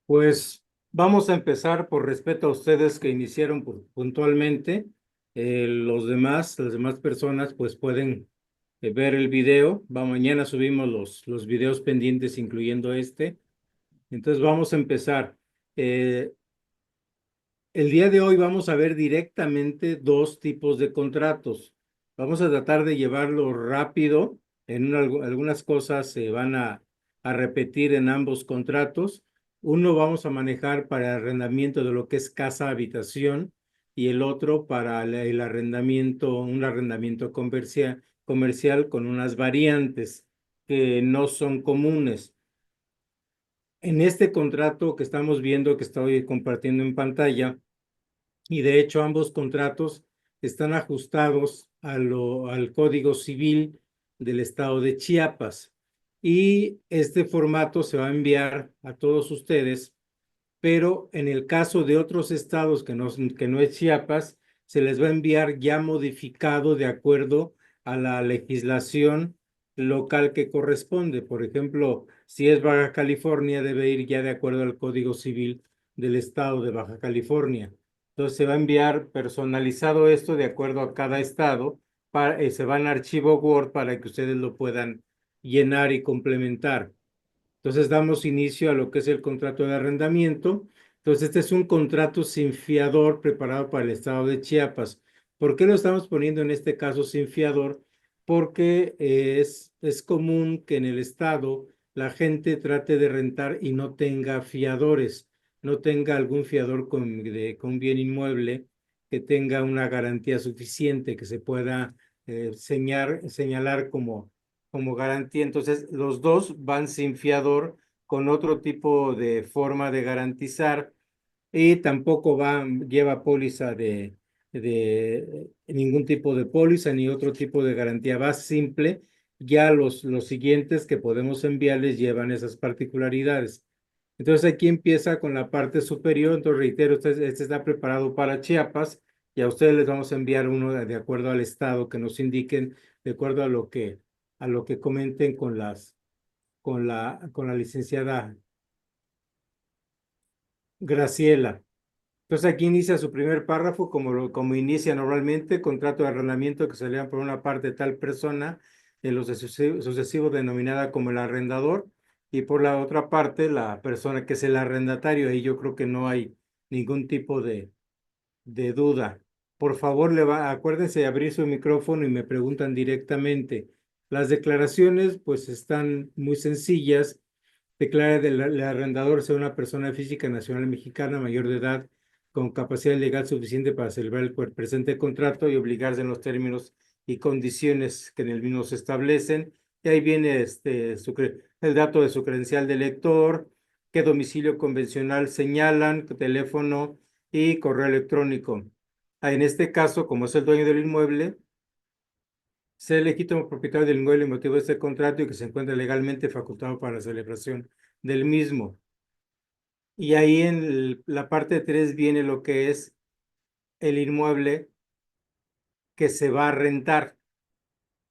Pues vamos a empezar por respeto a ustedes que iniciaron puntualmente. Las demás personas, pues pueden ver el video. Mañana subimos los videos pendientes, incluyendo este. Entonces vamos a empezar. Eh, el día de hoy vamos a ver directamente dos tipos de contratos. Vamos a tratar de llevarlo rápido. Algunas cosas se van a repetir en ambos contratos. Uno vamos a manejar para el arrendamiento de lo que es casa habitación y el otro para el arrendamiento, un arrendamiento comercial con unas variantes que no son comunes. En este contrato que estamos viendo, que estoy compartiendo en pantalla, y de hecho ambos contratos están ajustados al Código Civil del Estado de Chiapas. Y este formato se va a enviar a todos ustedes, pero en el caso de otros estados que no es Chiapas, se les va a enviar ya modificado de acuerdo a la legislación local que corresponde. Por ejemplo, si es Baja California, debe ir ya de acuerdo al Código Civil del estado de Baja California. Entonces se va a enviar personalizado esto de acuerdo a cada estado, se va en archivo Word para que ustedes lo puedan llenar y complementar. Entonces damos inicio a lo que es el contrato de arrendamiento. Entonces este es un contrato sin fiador preparado para el estado de Chiapas. ¿Por qué lo estamos poniendo en este caso sin fiador? Porque es común que en el estado la gente trate de rentar y no tenga fiadores, no tenga algún fiador con bien inmueble que tenga una garantía suficiente, que se pueda señalar como garantía. Entonces, los dos van sin fiador con otro tipo de forma de garantizar y tampoco lleva póliza de ningún tipo de póliza ni otro tipo de garantía. Va simple. Ya los siguientes que podemos enviarles llevan esas particularidades. Entonces aquí empieza con la parte superior. Entonces reitero, este está preparado para Chiapas y a ustedes les vamos a enviar uno de acuerdo al estado que nos indiquen, de acuerdo a lo que comenten con la licenciada Graciela. Entonces aquí inicia su primer párrafo, como inicia normalmente: contrato de arrendamiento que se lea por una parte tal persona, en lo sucesivo denominada como el arrendador, y por la otra parte la persona que es el arrendatario. Ahí yo creo que no hay ningún tipo de duda. Por favor, acuérdense de abrir su micrófono y me preguntan directamente. Las declaraciones pues están muy sencillas. Declara el arrendador ser una persona física nacional mexicana mayor de edad con capacidad legal suficiente para celebrar el presente contrato y obligarse en los términos y condiciones que en el mismo se establecen. Y ahí viene el dato de su credencial de lector, qué domicilio convencional señalan, teléfono y correo electrónico. En este caso, como es el dueño del inmueble, ser legítimo propietario del inmueble y motivo de este contrato y que se encuentre legalmente facultado para la celebración del mismo. Y ahí en la parte 3 viene lo que es el inmueble que se va a rentar,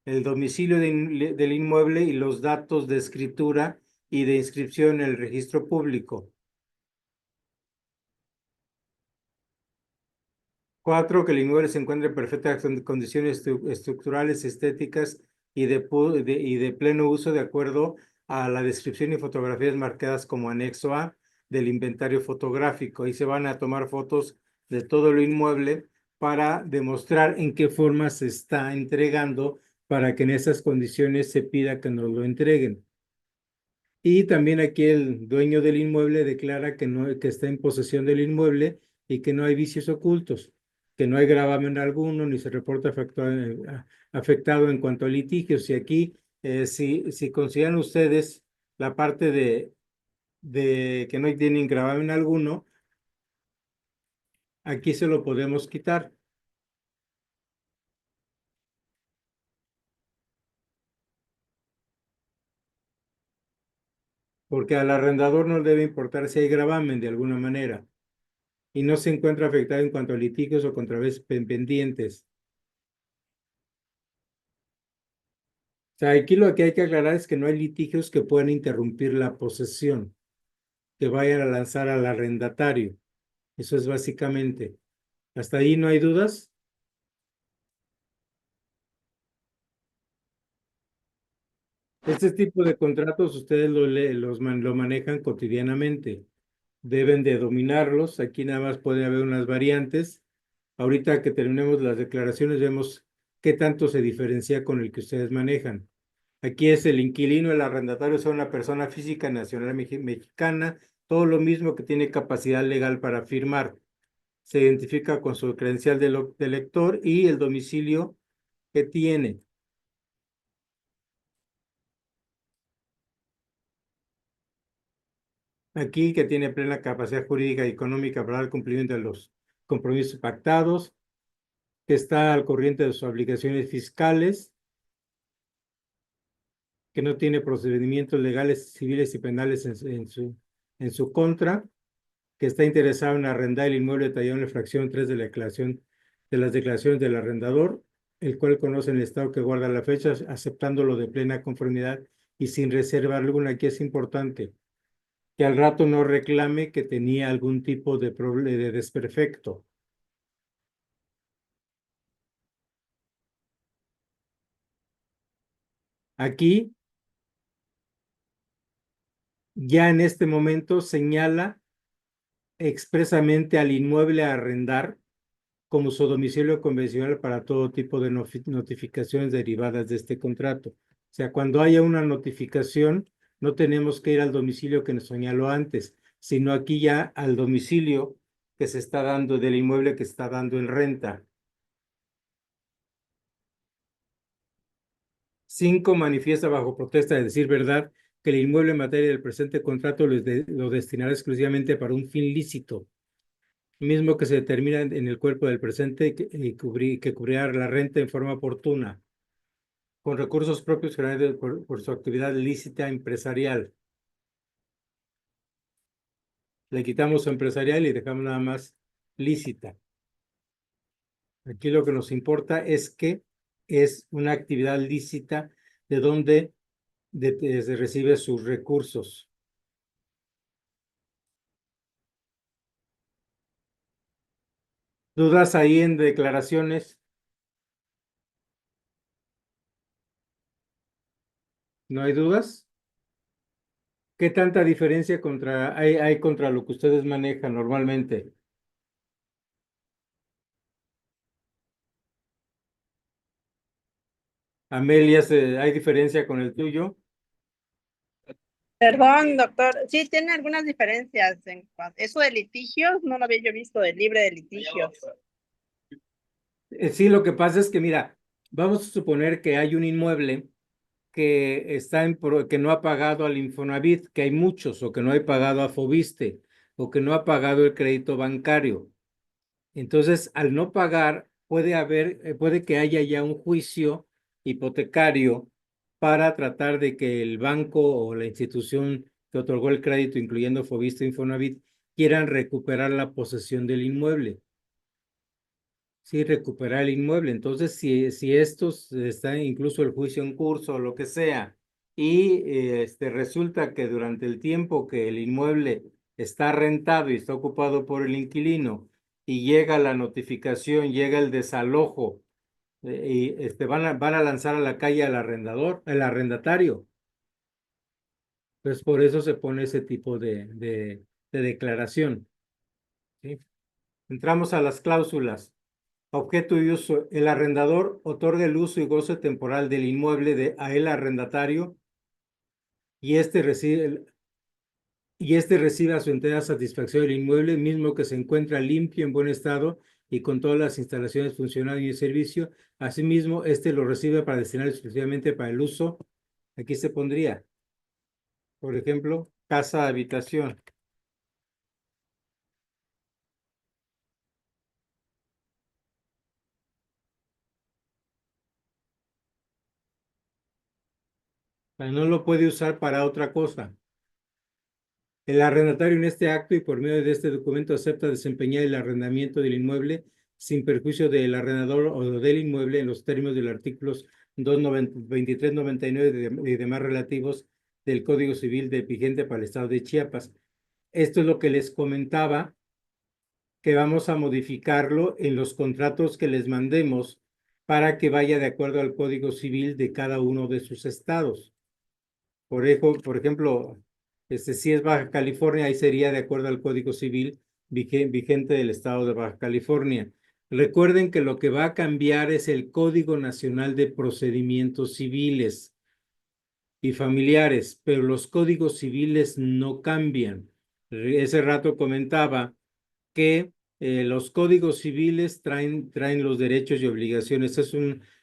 el domicilio del inmueble y los datos de escritura y de inscripción en el registro público. 4, que el inmueble se encuentre en perfectas condiciones estructurales, estéticas y de pleno uso de acuerdo a la descripción y fotografías marcadas como anexo A del inventario fotográfico. Ahí se van a tomar fotos de todo el inmueble para demostrar en qué forma se está entregando para que en esas condiciones se pida que nos lo entreguen. Y también aquí el dueño del inmueble declara que está en posesión del inmueble y que no hay vicios ocultos, que no hay gravamen alguno, ni se reporta afectado en cuanto a litigios. Y aquí, si consideran ustedes la parte de que no tienen gravamen alguno, aquí se lo podemos quitar, porque al arrendador no le debe importar si hay gravamen de alguna manera y no se encuentra afectado en cuanto a litigios o contravenciones pendientes. O sea, aquí lo que hay que aclarar es que no hay litigios que puedan interrumpir la posesión. que vayan a lanzar al arrendatario. Eso es básicamente. ¿Hasta ahí no hay dudas? Este tipo de contratos ustedes lo manejan cotidianamente. Deben de dominarlos. Aquí nada más puede haber unas variantes. Ahorita que terminemos las declaraciones, vemos qué tanto se diferencia con el que ustedes manejan. Aquí es el inquilino, el arrendatario, es una persona física nacional mexicana, todo lo mismo que tiene capacidad legal para firmar. Se identifica con su credencial de lector y el domicilio que tiene. Aquí que tiene plena capacidad jurídica y económica para dar cumplimiento de los compromisos pactados, que está al corriente de sus obligaciones fiscales, que no tiene procedimientos legales, civiles y penales en su contra, que está interesado en arrendar el inmueble detallado en la fracción 3 de la declaración de las declaraciones del arrendador, el cual conoce en el estado que guarda la fecha, aceptándolo de plena conformidad y sin reserva alguna. Aquí es importante que al rato no reclame que tenía algún tipo de de desperfecto. Aquí ya en este momento señala expresamente al inmueble a arrendar como su domicilio convencional para todo tipo de notificaciones derivadas de este contrato. O sea, cuando haya una notificación, no tenemos que ir al domicilio que nos señaló antes, sino aquí ya al domicilio que se está dando del inmueble que está dando en renta. 5, manifiesta bajo protesta de decir verdad que el inmueble en materia del presente contrato lo destinará exclusivamente para un fin lícito, mismo que se determina en el cuerpo del presente que cubrirá la renta en forma oportuna, con recursos propios generados por su actividad lícita empresarial. Le quitamos empresarial y dejamos nada más lícita. Aquí lo que nos importa es que es una actividad lícita de donde se recibe sus recursos. ¿Dudas ahí en declaraciones? ¿No hay dudas? ¿Qué tanta diferencia hay contra lo que ustedes manejan normalmente? Amelia, ¿hay diferencia con el tuyo? Perdón, doctor. Sí, tiene algunas diferencias en cuanto. Eso de litigios, no lo había yo visto, de libre de litigios. Sí, lo que pasa es que, mira, vamos a suponer que hay un inmueble que que no ha pagado al Infonavit, que hay muchos, o que no ha pagado a Fobiste, o que no ha pagado el crédito bancario. Entonces, al no pagar, puede que haya ya un juicio hipotecario para tratar de que el banco o la institución que otorgó el crédito, incluyendo Fobiste e Infonavit, quieran recuperar la posesión del inmueble. Sí, recuperar el inmueble. Entonces, si estos está incluso el juicio en curso o lo que sea, y resulta que durante el tiempo que el inmueble está rentado y está ocupado por el inquilino, y llega la notificación, llega el desalojo, y van a lanzar a la calle al arrendador, al arrendatario. Pues por eso se pone ese tipo de declaración. ¿Sí? Entramos a las cláusulas. Objeto y uso. El arrendador otorga el uso y goce temporal del inmueble a el arrendatario y este recibe a su entera satisfacción el inmueble mismo que se encuentra limpio, en buen estado y con todas las instalaciones funcionando y en servicio. Asimismo, este lo recibe para destinar exclusivamente para el uso. Aquí se pondría, por ejemplo, casa habitación. No lo puede usar para otra cosa. El arrendatario en este acto y por medio de este documento acepta desempeñar el arrendamiento del inmueble sin perjuicio del arrendador o del inmueble en los términos de los artículos 2399 y demás relativos del Código Civil vigente para el Estado de Chiapas. esto es lo que les comentaba, que vamos a modificarlo en los contratos que les mandemos para que vaya de acuerdo al Código Civil de cada uno de sus estados. Por ejemplo, si es Baja California, ahí sería de acuerdo al Código Civil vigente del estado de Baja California. Recuerden que lo que va a cambiar es el Código Nacional de Procedimientos Civiles y Familiares, pero los códigos civiles no cambian. Ese rato comentaba que los códigos civiles traen los derechos y obligaciones.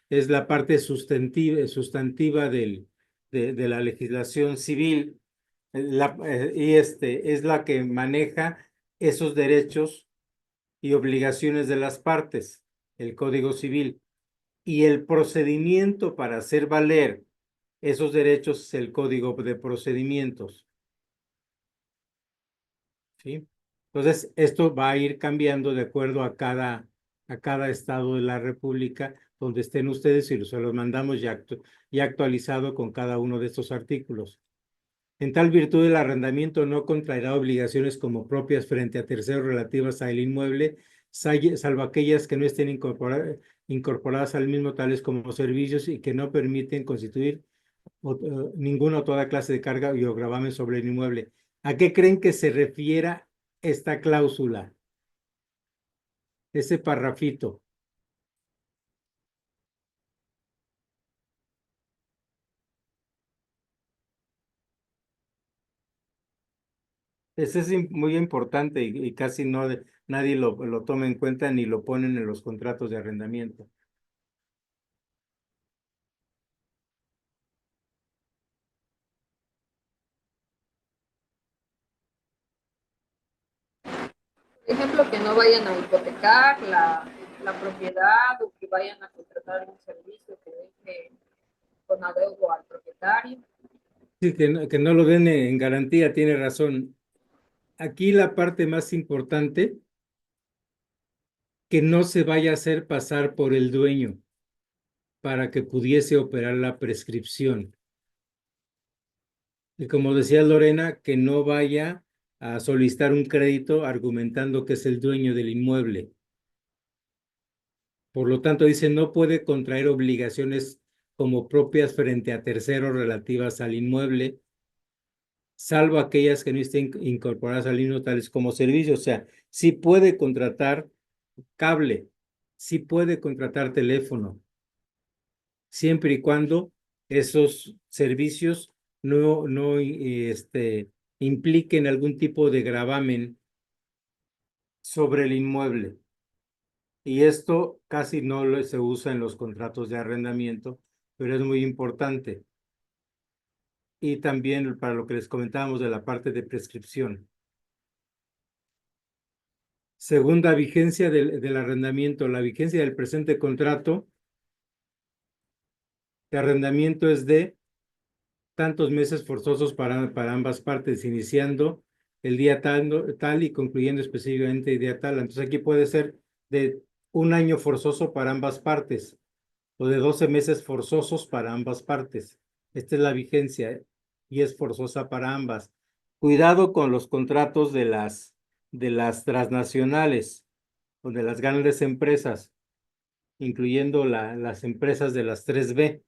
Es la parte sustantiva de la legislación civil, es la que maneja esos derechos y obligaciones de las partes, el Código Civil. Y el procedimiento para hacer valer esos derechos es el Código de Procedimientos. ¿Sí? Entonces, esto va a ir cambiando de acuerdo a cada estado de la República donde estén ustedes y se los mandamos ya actualizado con cada uno de estos artículos. En tal virtud, el arrendamiento no contraerá obligaciones como propias frente a terceros relativas al inmueble, salvo aquellas que no estén incorporadas al mismo, tales como servicios y que no permiten constituir ninguna o toda clase de carga o gravamen sobre el inmueble. ¿A qué creen que se refiera esta cláusula? Ese parrafito. Ese es muy importante y casi nadie lo toma en cuenta ni lo ponen en los contratos de arrendamiento. Por ejemplo, que no vayan a hipotecar la propiedad o que vayan a contratar un servicio que deje con adeudo al propietario. Sí, que no lo den en garantía, tiene razón. Aquí la parte más importante, que no se vaya a hacer pasar por el dueño para que pudiese operar la prescripción. Y como decía Lorena, que no vaya a solicitar un crédito argumentando que es el dueño del inmueble. Por lo tanto, dice, no puede contraer obligaciones como propias frente a terceros relativas al inmueble, salvo aquellas que no estén incorporadas al mismo, tales como servicios. O sea, sí puede contratar cable, sí puede contratar teléfono, siempre y cuando esos servicios no impliquen algún tipo de gravamen sobre el inmueble. Y esto casi no se usa en los contratos de arrendamiento, pero es muy importante. Y también para lo que les comentábamos de la parte de prescripción. Segunda vigencia del arrendamiento. La vigencia del presente contrato de arrendamiento es de tantos meses forzosos para ambas partes, iniciando el día tal y concluyendo específicamente el día tal. Entonces aquí puede ser de un año forzoso para ambas partes o de 12 meses forzosos para ambas partes. Esta es la vigencia y es forzosa para ambas. Cuidado con los contratos de las transnacionales o de las grandes empresas, incluyendo las empresas de las 3B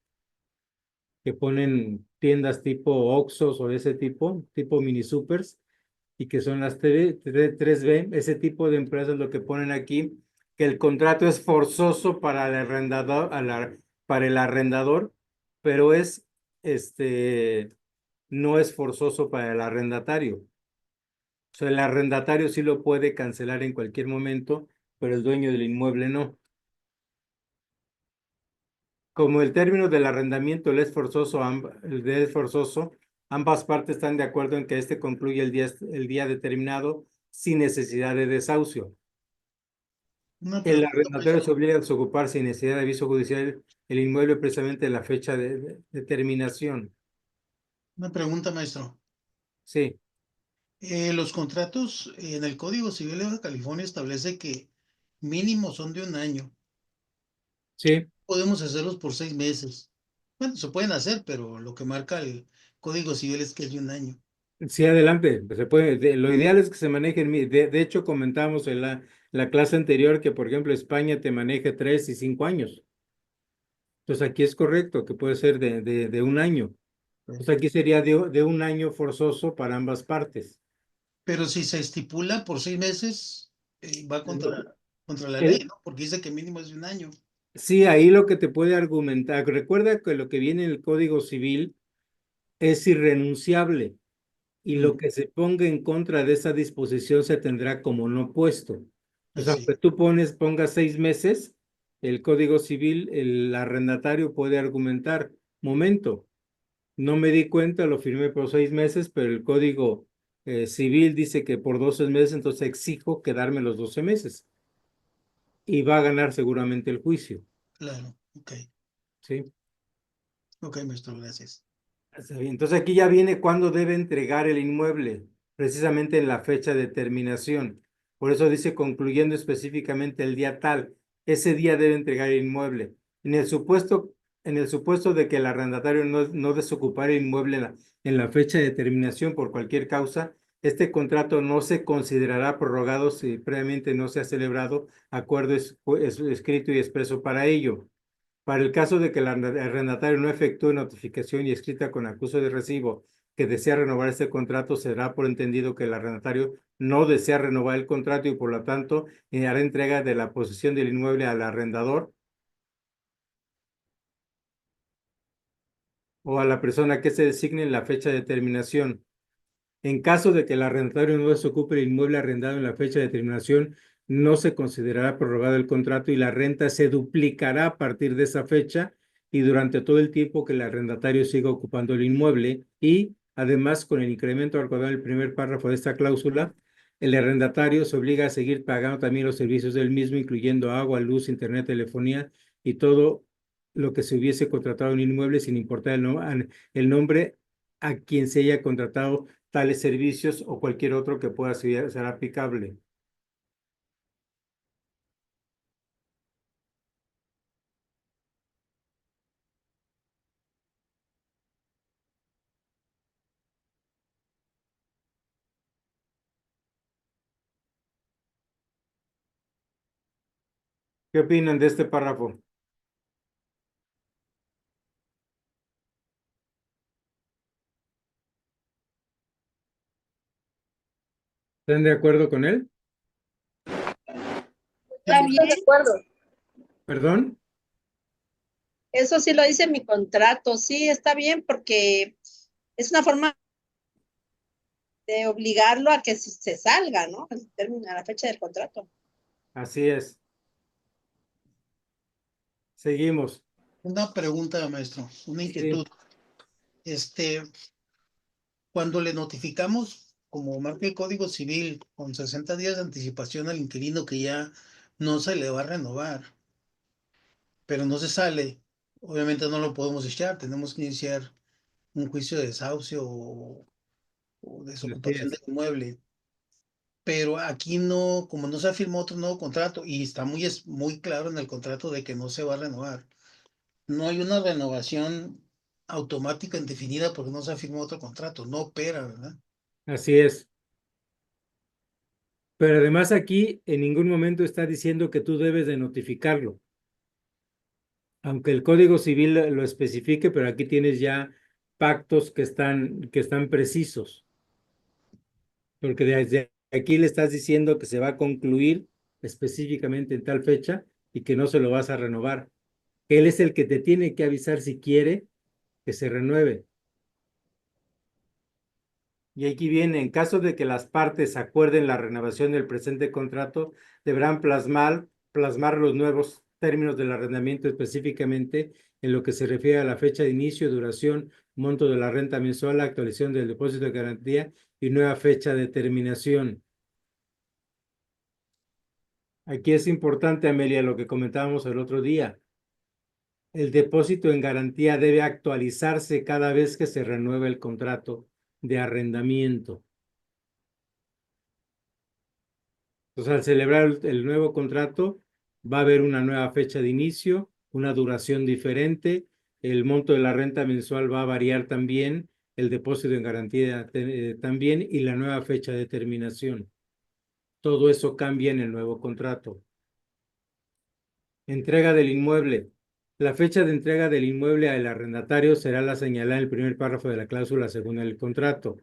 que ponen tiendas tipo Oxxos o ese tipo mini supers, y que son las 3B, ese tipo de empresas lo que ponen aquí, que el contrato es forzoso para el arrendador, para el arrendador, pero no es forzoso para el arrendatario. O sea, el arrendatario sí lo puede cancelar en cualquier momento, pero el dueño del inmueble no. Como el término del arrendamiento le es forzoso, ambas partes están de acuerdo en que este concluye el día determinado sin necesidad de desahucio. Una El pregunta, arrendatario se maestro. obliga a desocupar sin necesidad de aviso judicial el inmueble precisamente en la fecha de terminación. Una pregunta, maestro. Sí, Los contratos en el Código Civil de Baja California establece que mínimo son de un año. sí. Podemos hacerlos por 6 meses. Bueno, se pueden hacer, pero lo que marca el Código Civil es que es de un año. Sí, adelante, se puede. Lo ideal es que se maneje de hecho, comentamos en la clase anterior que, por ejemplo, España te maneja 3 y 5 años. Entonces aquí es correcto que puede ser de un año. Entonces aquí sería de un año forzoso para ambas partes. Pero si se estipula por 6 meses, va contra la ley, El, ¿no? Porque dice que mínimo es de un año. sí, ahí lo que te puede argumentar, recuerda que lo que viene en el Código Civil es irrenunciable y lo Mm, que se ponga en contra de esa disposición se tendrá como no puesto. Entonces, así. aunque tú pongas 6 meses, el Código Civil, el arrendatario puede argumentar, momento, no me di cuenta, lo firmé por 6 meses, pero el Código Civil dice que por 12 meses, entonces exijo quedarme los 12 meses y va a ganar seguramente el juicio, Claro, ok. ¿sí? Ok, maestro, gracias. Está bien. Entonces aquí ya viene cuándo debe entregar el inmueble, precisamente en la fecha de terminación. Por eso dice concluyendo específicamente el día tal, ese día debe entregar el inmueble. En el supuesto, en el supuesto de que el arrendatario no desocupara el inmueble en la fecha de terminación por cualquier causa, este contrato no se considerará prorrogado si previamente no se ha celebrado acuerdo escrito y expreso para ello. Para el caso de que el arrendatario no efectúe notificación y escrita con acuso de recibo que desea renovar este contrato, será por entendido que el arrendatario no desea renovar el contrato y por lo tanto hará entrega de la posesión del inmueble al arrendador o a la persona que se designe en la fecha de terminación. En caso de que el arrendatario no desocupe el inmueble arrendado en la fecha de terminación, no se considerará prorrogado el contrato y la renta se duplicará a partir de esa fecha y durante todo el tiempo que el arrendatario siga ocupando el inmueble y, además, con el incremento acordado en el primer párrafo de esta cláusula, el arrendatario se obliga a seguir pagando también los servicios del mismo, incluyendo agua, luz, internet, telefonía y todo lo que se hubiese contratado en un inmueble sin importar el nombre a quien se haya contratado tales servicios o cualquier otro que pueda ser aplicable. ¿Qué opinan de este párrafo? ¿Están de acuerdo con él? Sí, Está Sí, estoy de bien, acuerdo. ¿Perdón? eso sí lo dice mi contrato, sí, está bien porque es una forma de obligarlo a que se salga, ¿no? Al término, a la fecha del contrato. Así es. Seguimos. una pregunta, maestro, una Sí, inquietud. Cuando le notificamos, como marca el Código Civil, con 60 días de anticipación al inquilino que ya no se le va a renovar, pero no se sale, obviamente no lo podemos echar, tenemos que iniciar un juicio de desahucio o así desocupación del es. inmueble. Pero aquí no, como no se ha firmado otro nuevo contrato y está muy claro en el contrato de que no se va a renovar, no hay una renovación automática indefinida porque no se ha firmado otro contrato, no opera, ¿verdad? Así es. Pero además aquí en ningún momento está diciendo que tú debes de notificarlo, aunque el Código Civil lo especifique, pero aquí tienes ya pactos que están precisos, porque desde aquí le estás diciendo que se va a concluir específicamente en tal fecha y que no se lo vas a renovar. Él es el que te tiene que avisar si quiere que se renueve. Y aquí viene, en caso de que las partes acuerden la renovación del presente contrato, deberán plasmar los nuevos términos del arrendamiento específicamente en lo que se refiere a la fecha de inicio, duración, monto de la renta mensual, actualización del depósito de garantía y nueva fecha de terminación. Aquí es importante, Amelia, lo que comentábamos el otro día. El depósito en garantía debe actualizarse cada vez que se renueve el contrato de arrendamiento. Entonces, al celebrar el nuevo contrato, va a haber una nueva fecha de inicio, una duración diferente, el monto de la renta mensual va a variar también el depósito en garantía también y la nueva fecha de terminación. Todo eso cambia en el nuevo contrato. Entrega del inmueble. La fecha de entrega del inmueble al arrendatario será la señalada en el primer párrafo de la cláusula según el contrato,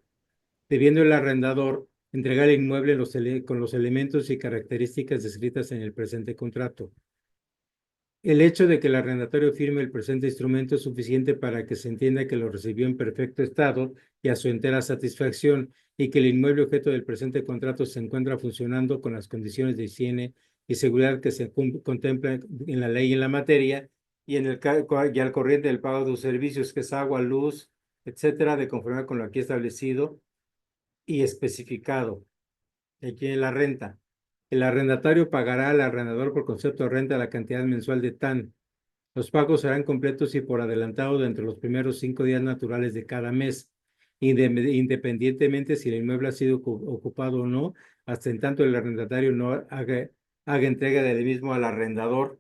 debiendo el arrendador entregar el inmueble con los elementos y características descritas en el presente contrato. El hecho de que el arrendatario firme el presente instrumento es suficiente para que se entienda que lo recibió en perfecto estado y a su entera satisfacción, y que el inmueble objeto del presente contrato se encuentra funcionando con las condiciones de higiene y seguridad que se contemplan en la ley y en la materia, y y al corriente del pago de los servicios, que es agua, luz, etcétera, de conformidad con lo aquí establecido y especificado. Aquí en la renta. El arrendatario pagará al arrendador por concepto de renta la cantidad mensual de TAN. Los pagos serán completos y por adelantado dentro de los primeros 5 días naturales de cada mes, independientemente si el inmueble ha sido ocupado o no, hasta en tanto el arrendatario no haga entrega del mismo al arrendador.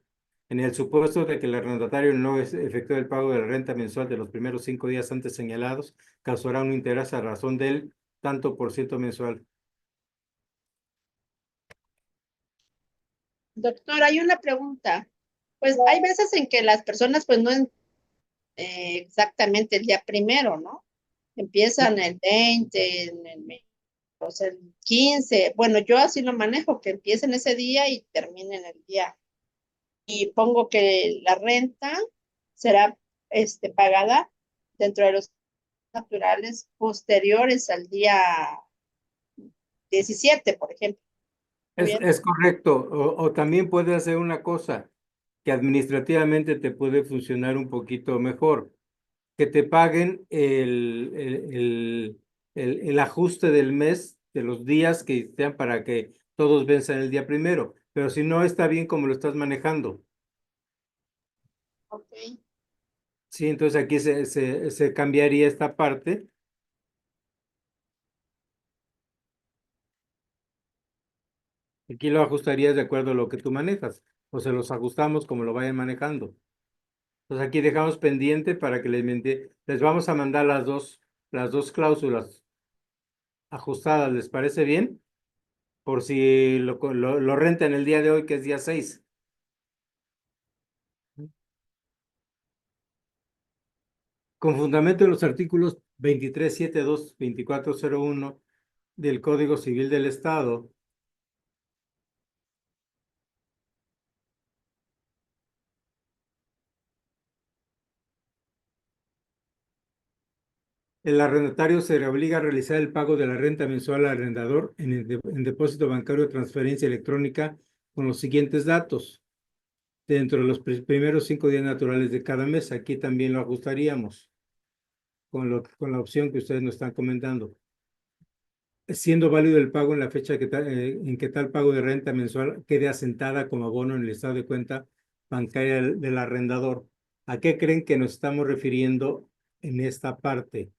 En el supuesto de que el arrendatario no efectúe el pago de la renta mensual de los primeros 5 días antes señalados, causará un interés a razón del tanto por ciento mensual. Doctor, hay una pregunta. Pues hay veces en que las personas pues no exactamente el día primero, ¿no? Empiezan el 20, o sea, el 15. Bueno, yo así lo manejo, que empiecen ese día y terminen el día. Y pongo que la renta será pagada dentro de los naturales posteriores al día 17, por ejemplo. ¿Está bien? Es correcto. O también puede hacer una cosa que administrativamente te puede funcionar un poquito mejor, que te paguen el ajuste del mes, de los días que sean para que todos venzan el día primero. Pero si no está bien como lo estás manejando. Ok. Sí, entonces aquí se cambiaría esta parte. Aquí lo ajustarías de acuerdo a lo que tú manejas, o se los ajustamos como lo vayan manejando. Entonces aquí dejamos pendiente para que les vamos a mandar las dos cláusulas ajustadas, ¿les parece bien? Por si lo rentan el día de hoy, que es día 6. Con fundamento en los artículos 2372, 2401 del Código Civil del Estado, el arrendatario se le obliga a realizar el pago de la renta mensual al arrendador en depósito bancario o transferencia electrónica con los siguientes datos. Dentro de los primeros 5 días naturales de cada mes, aquí también lo ajustaríamos con la opción que ustedes nos están comentando. Siendo válido el pago en la fecha en que tal pago de renta mensual quede asentada como abono en el estado de cuenta bancaria del arrendador. ¿A qué creen que nos estamos refiriendo en esta parte?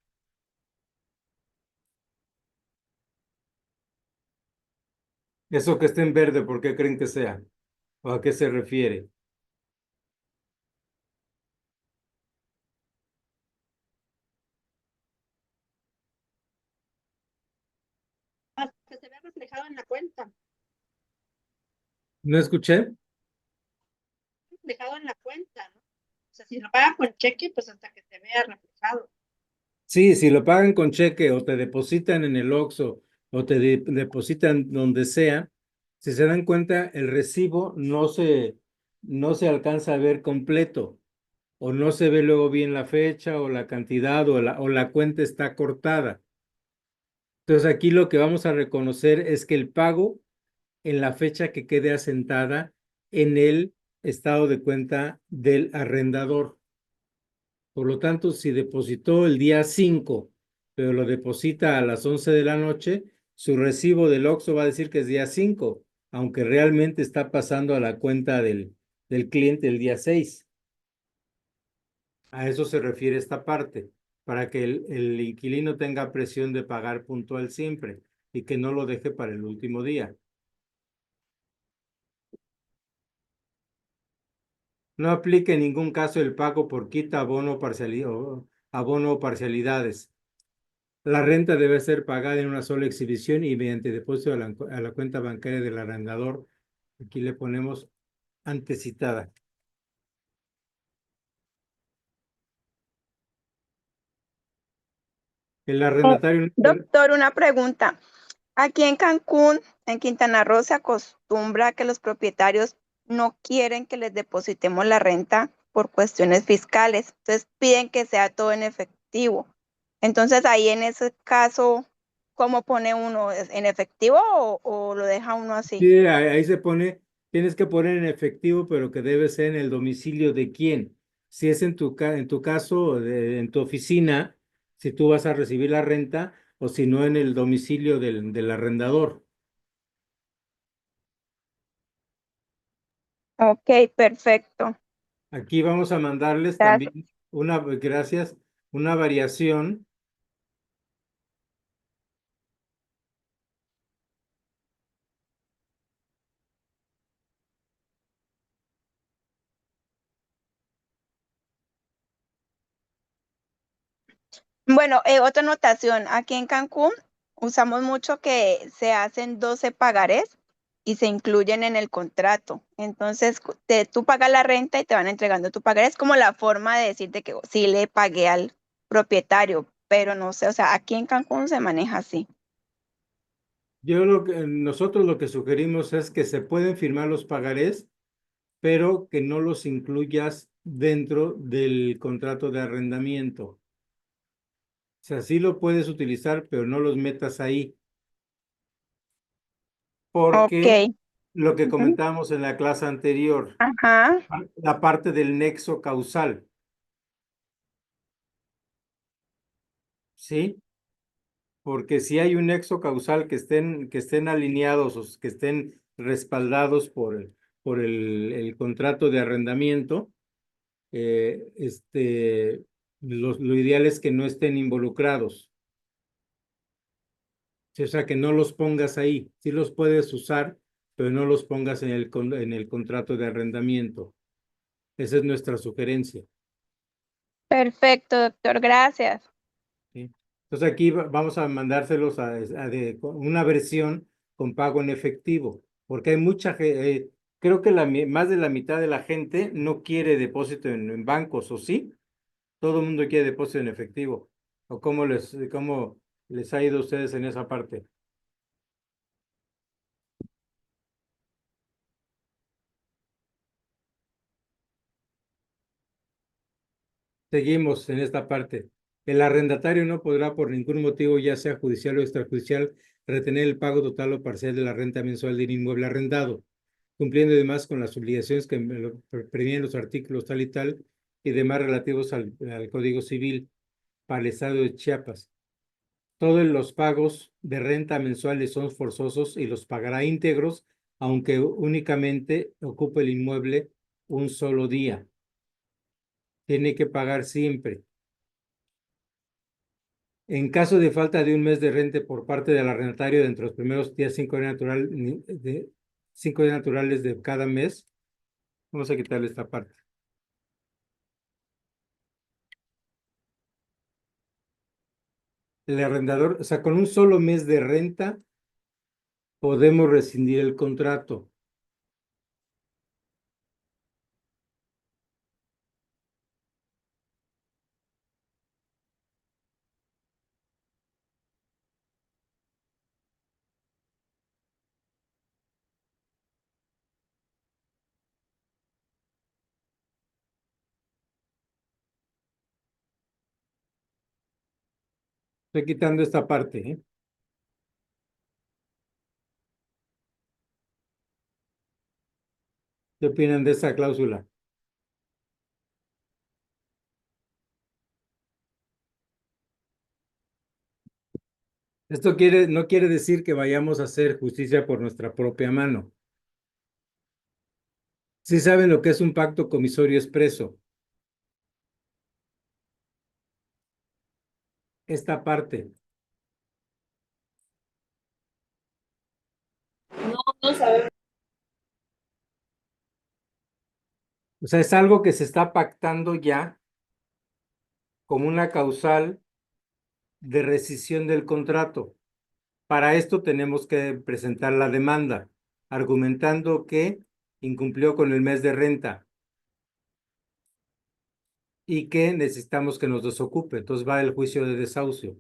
Eso que está en verde, ¿por qué creen que sea? ¿O a qué se refiere? Que se vea reflejado en la cuenta. ¿No escuché? Reflejado en la cuenta, ¿no? O sea, si lo pagan con cheque, pues hasta que se vea reflejado. Sí, si lo pagan con cheque o te depositan en el Oxxo o te depositan donde sea, si se dan cuenta, el recibo no se alcanza a ver completo o no se ve luego bien la fecha o la cantidad o la cuenta está cortada. Entonces aquí lo que vamos a reconocer es que el pago en la fecha que quede asentada en el estado de cuenta del arrendador. Por lo tanto, si depositó el día 5, pero lo deposita a las 11 de la noche, su recibo del Oxxo va a decir que es día 5, aunque realmente está pasando a la cuenta del cliente el día 6. A eso se refiere esta parte, para que el inquilino tenga presión de pagar puntual siempre y que no lo deje para el último día. No aplique en ningún caso el pago por quita, abono o parcialidades. La renta debe ser pagada en una sola exhibición y mediante depósito a la cuenta bancaria del arrendador. Aquí le ponemos antecitada. El arrendatario no podrá- Doctor, una pregunta. Aquí en Cancún, en Quintana Roo, se acostumbra que los propietarios no quieren que les depositemos la renta por cuestiones fiscales. Entonces piden que sea todo en efectivo. Entonces ahí en ese caso, ¿cómo pone uno? ¿Es en efectivo o lo deja uno así? Sí, ahí se pone, tienes que poner en efectivo, pero que debe ser en el domicilio de quién. Si es en tu caso, en tu oficina, si tú vas a recibir la renta, o si no en el domicilio del arrendador. Ok, perfecto. Aquí vamos a mandarles Gracias. también gracias, una variación. Bueno, otra anotación. Aquí en Cancún usamos mucho que se hacen 12 pagarés y se incluyen en el contrato. Entonces, tú pagas la renta y te van entregando tu pagaré. Es como la forma de decirte que sí le pagué al propietario, pero no sé, o sea, aquí en Cancún se maneja así. Nosotros lo que sugerimos es que se pueden firmar los pagarés, pero que no los incluyas dentro del contrato de arrendamiento. O sea, sí lo puedes utilizar, pero no los metas ahí, Ok. porque lo que Ujú. comentábamos en la clase anterior, Ajá. la parte del nexo causal, ¿sí? Porque si hay un nexo causal que estén alineados o que estén respaldados por el contrato de arrendamiento, lo ideal es que no estén involucrados. Sí, o sea, que no los pongas ahí. Sí los puedes usar, pero no los pongas en el contrato de arrendamiento. Esa es nuestra sugerencia. Perfecto, doctor. Gracias. ¿Sí? Entonces aquí vamos a mandárselos con una versión con pago en efectivo, porque hay mucha gente, creo que más de la mitad de la gente no quiere depósito en bancos, ¿o sí? Todo el mundo quiere depósito en efectivo. ¿O cómo les ha ido a ustedes en esa parte? Seguimos en esta parte. El arrendatario no podrá por ningún motivo, ya sea judicial o extrajudicial, retener el pago total o parcial de la renta mensual del inmueble arrendado, cumpliendo además con las obligaciones que previenen los artículos tal y tal y demás relativos al Código Civil para el Estado de Chiapas. Todos los pagos de renta mensuales son forzosos y los pagará íntegros, aunque únicamente ocupe el inmueble un solo día. Tiene que pagar siempre. En caso de falta de un mes de renta por parte del arrendatario dentro de los primeros días 5 días naturales de cada mes, vamos a quitarle esta parte. El arrendador, o sea, con un solo mes de renta podemos rescindir el contrato. Estoy quitando esta parte, ¿eh? ¿Qué opinan de esa cláusula? No quiere decir que vayamos a hacer justicia por nuestra propia mano. Sí saben lo que es un pacto comisorio expreso. Esta parte. No, no sabemos. O sea, es algo que se está pactando ya como una causal de rescisión del contrato. Para esto tenemos que presentar la demanda, argumentando que incumplió con el mes de renta y que necesitamos que nos desocupe. Entonces va el juicio de desahucio.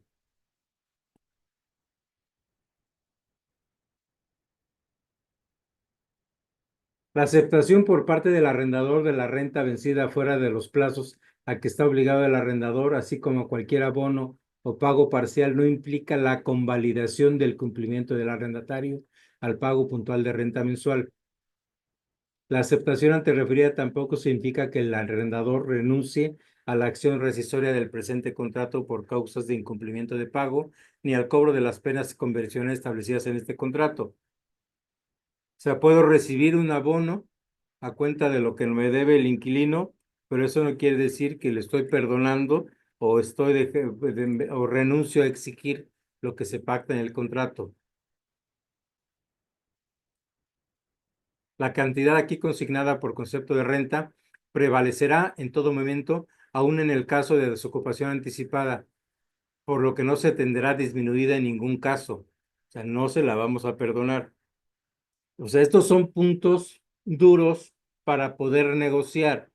La aceptación por parte del arrendador de la renta vencida fuera de los plazos a que está obligado el arrendador, así como cualquier abono o pago parcial, no implica la convalidación del cumplimiento del arrendatario al pago puntual de renta mensual. La aceptación ante referida tampoco significa que el arrendador renuncie a la acción rescisoria del presente contrato por causas de incumplimiento de pago, ni al cobro de las penas y conversiones establecidas en este contrato. O sea, puedo recibir un abono a cuenta de lo que me debe el inquilino, pero eso no quiere decir que le estoy perdonando o o renuncio a exigir lo que se pacta en el contrato. La cantidad aquí consignada por concepto de renta prevalecerá en todo momento, aun en el caso de desocupación anticipada, por lo que no se tendrá disminuida en ningún caso. O sea, no se la vamos a perdonar. O sea, estos son puntos duros para poder negociar.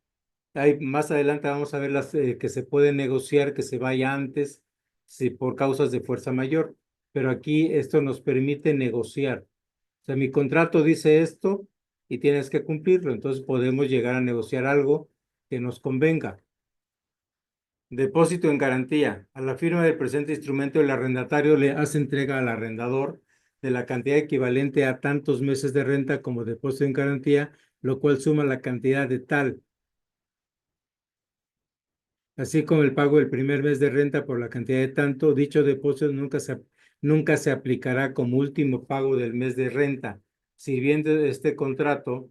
Más adelante vamos a ver las que se pueden negociar, que se vaya antes, si por causas de fuerza mayor. Pero aquí esto nos permite negociar. O sea, mi contrato dice esto y tienes que cumplirlo. Entonces podemos llegar a negociar algo que nos convenga. Depósito en garantía. A la firma del presente instrumento, el arrendatario le hace entrega al arrendador de la cantidad equivalente a tantos meses de renta como depósito en garantía, lo cual suma la cantidad de tal, así como el pago del primer mes de renta por la cantidad de tanto. Dicho depósito nunca se aplicará como último pago del mes de renta, sirviendo este contrato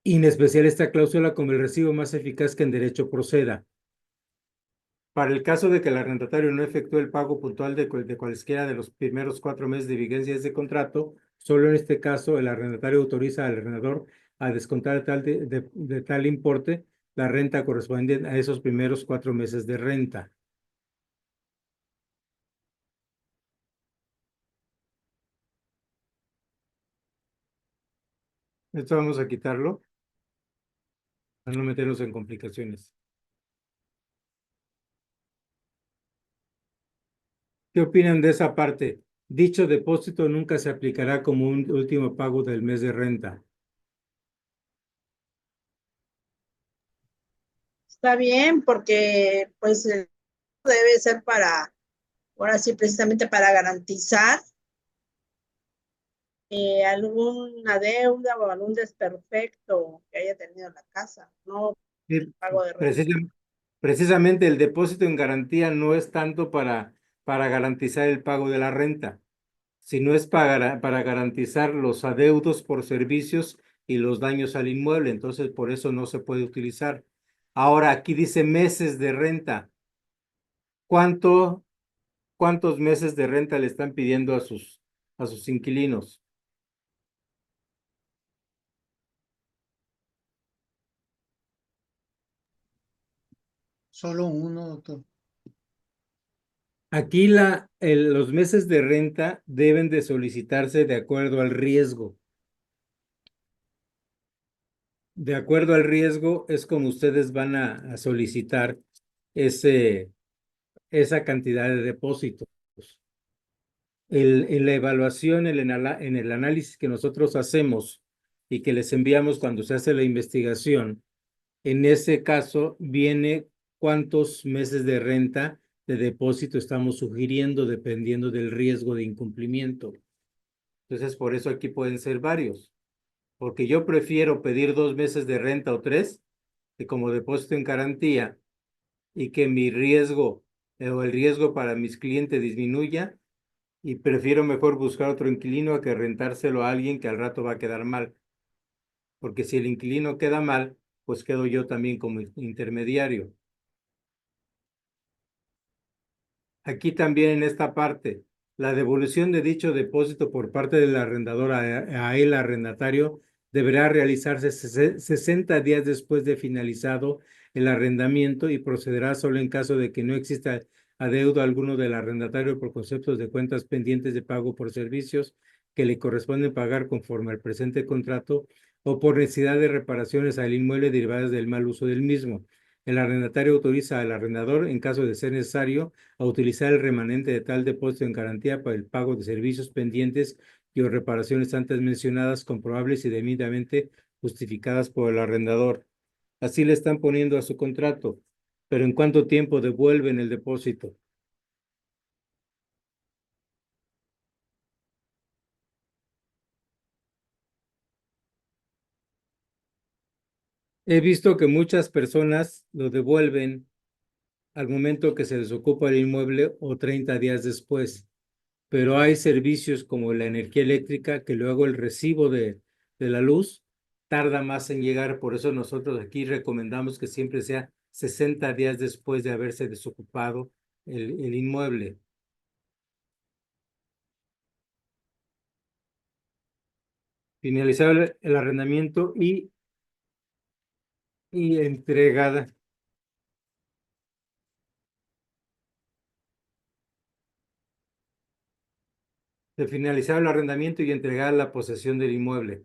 y en especial esta cláusula como el recibo más eficaz que en derecho proceda. Para el caso de que el arrendatario no efectúe el pago puntual de cualesquiera de los primeros 4 meses de vigencia de este contrato, solo en este caso el arrendatario autoriza al arrendador a descontar de tal importe la renta correspondiente a esos primeros 4 meses de renta. Esto vamos a quitarlo para no meternos en complicaciones. ¿Qué opinan de esa parte? Dicho depósito nunca se aplicará como un último pago del mes de renta. Está bien, porque pues debe ser ahora sí, precisamente para garantizar alguna deuda o algún desperfecto que haya tenido la casa, no Sí, pago de renta. Precisamente el depósito en garantía no es tanto para garantizar el pago de la renta, sino es para garantizar los adeudos por servicios y los daños al inmueble. Entonces, por eso no se puede utilizar. Ahora, aquí dice meses de renta. ¿Cuántos meses de renta le están pidiendo a sus inquilinos? Solo uno, doctor. Aquí los meses de renta deben de solicitarse de acuerdo al riesgo. De acuerdo al riesgo es como ustedes van a solicitar esa cantidad de depósitos. En la evaluación, en el análisis que nosotros hacemos y que les enviamos cuando se hace la investigación, en ese caso viene cuántos meses de renta de depósito estamos sugiriendo dependiendo del riesgo de incumplimiento. Entonces, por eso aquí pueden ser varios, porque yo prefiero pedir 2 meses de renta o 3 como depósito en garantía y que mi riesgo o el riesgo para mis clientes disminuya, y prefiero mejor buscar otro inquilino a que rentárselo a alguien que al rato va a quedar mal. Porque si el inquilino queda mal, pues quedo yo también como intermediario. Aquí también en esta parte, la devolución de dicho depósito por parte del arrendador a el arrendatario deberá realizarse 60 días después de finalizado el arrendamiento y procederá solo en caso de que no exista adeudo alguno del arrendatario por conceptos de cuentas pendientes de pago por servicios que le corresponde pagar conforme al presente contrato o por necesidad de reparaciones al inmueble derivadas del mal uso del mismo. El arrendatario autoriza al arrendador, en caso de ser necesario, a utilizar el remanente de tal depósito en garantía para el pago de servicios pendientes y o reparaciones antes mencionadas, comprobables y debidamente justificadas por el arrendador. Así le están poniendo a su contrato, pero ¿en cuánto tiempo devuelven el depósito? He visto que muchas personas lo devuelven al momento que se desocupa el inmueble o 30 días después, pero hay servicios como la energía eléctrica que luego el recibo de la luz tarda más en llegar, por eso nosotros aquí recomendamos que siempre sea 60 días después de haberse desocupado el inmueble. Finalizar el arrendamiento y entregada. De finalizar el arrendamiento y entregar la posesión del inmueble.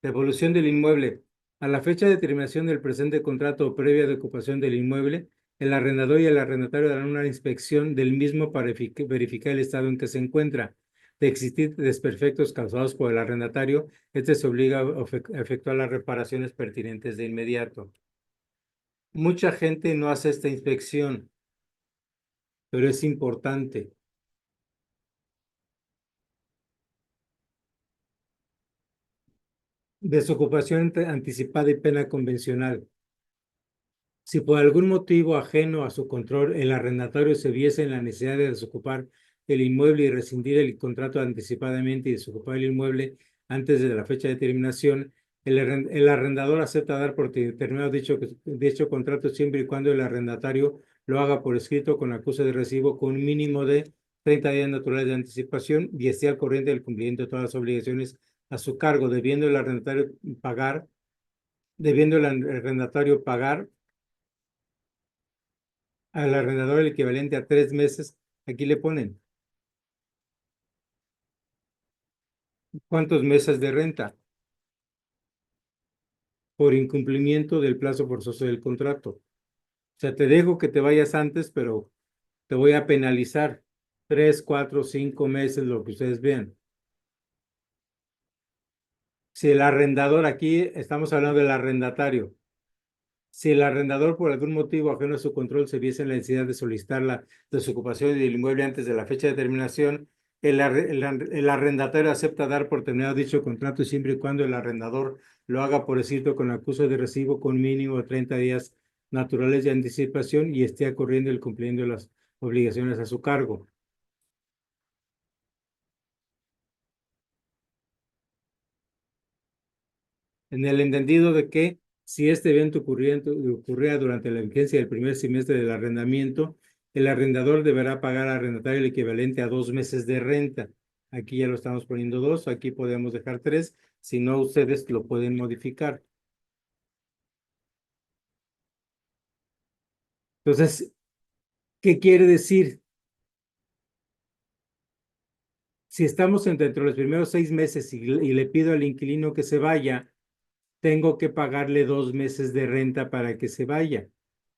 Devolución del inmueble. A la fecha de terminación del presente contrato o previa de ocupación del inmueble, el arrendador y el arrendatario darán una inspección del mismo para verificar el estado en que se encuentra. De existir desperfectos causados por el arrendatario, este se obliga a efectuar las reparaciones pertinentes de inmediato. Mucha gente no hace esta inspección, pero es importante. Desocupación anticipada y pena convencional. Si por algún motivo ajeno a su control el arrendatario se viese en la necesidad de desocupar el inmueble y rescindir el contrato anticipadamente y desocupar el inmueble antes de la fecha de terminación, el arrendador acepta dar por terminado dicho contrato siempre y cuando el arrendatario lo haga por escrito con acuse de recibo con un mínimo de 30 días naturales de anticipación y esté al corriente del cumplimiento de todas las obligaciones a su cargo, debiendo el arrendatario pagar al arrendador el equivalente a 3 meses. Aquí le ponen cuántos meses de renta por incumplimiento del plazo forzoso del contrato. O sea, te dejo que te vayas antes, pero te voy a penalizar 3, 4, 5 meses, lo que ustedes vean. Si el arrendador, aquí estamos hablando del arrendatario, si el arrendador por algún motivo ajeno a su control se viese en la necesidad de solicitar la desocupación del inmueble antes de la fecha de terminación, el arrendatario acepta dar por terminado dicho contrato siempre y cuando el arrendador lo haga por escrito con acuse de recibo con mínimo de 30 días naturales de anticipación y esté corriendo el cumplimiento de las obligaciones a su cargo. En el entendido de que si este evento ocurría durante la vigencia del primer semestre del arrendamiento, el arrendador deberá pagar al arrendatario el equivalente a 2 meses de renta. Aquí ya lo estamos poniendo 2, aquí podemos dejar 3, si no ustedes lo pueden modificar. Entonces, ¿qué quiere decir? Si estamos dentro de los primeros 6 meses y le pido al inquilino que se vaya, tengo que pagarle 2 meses de renta para que se vaya.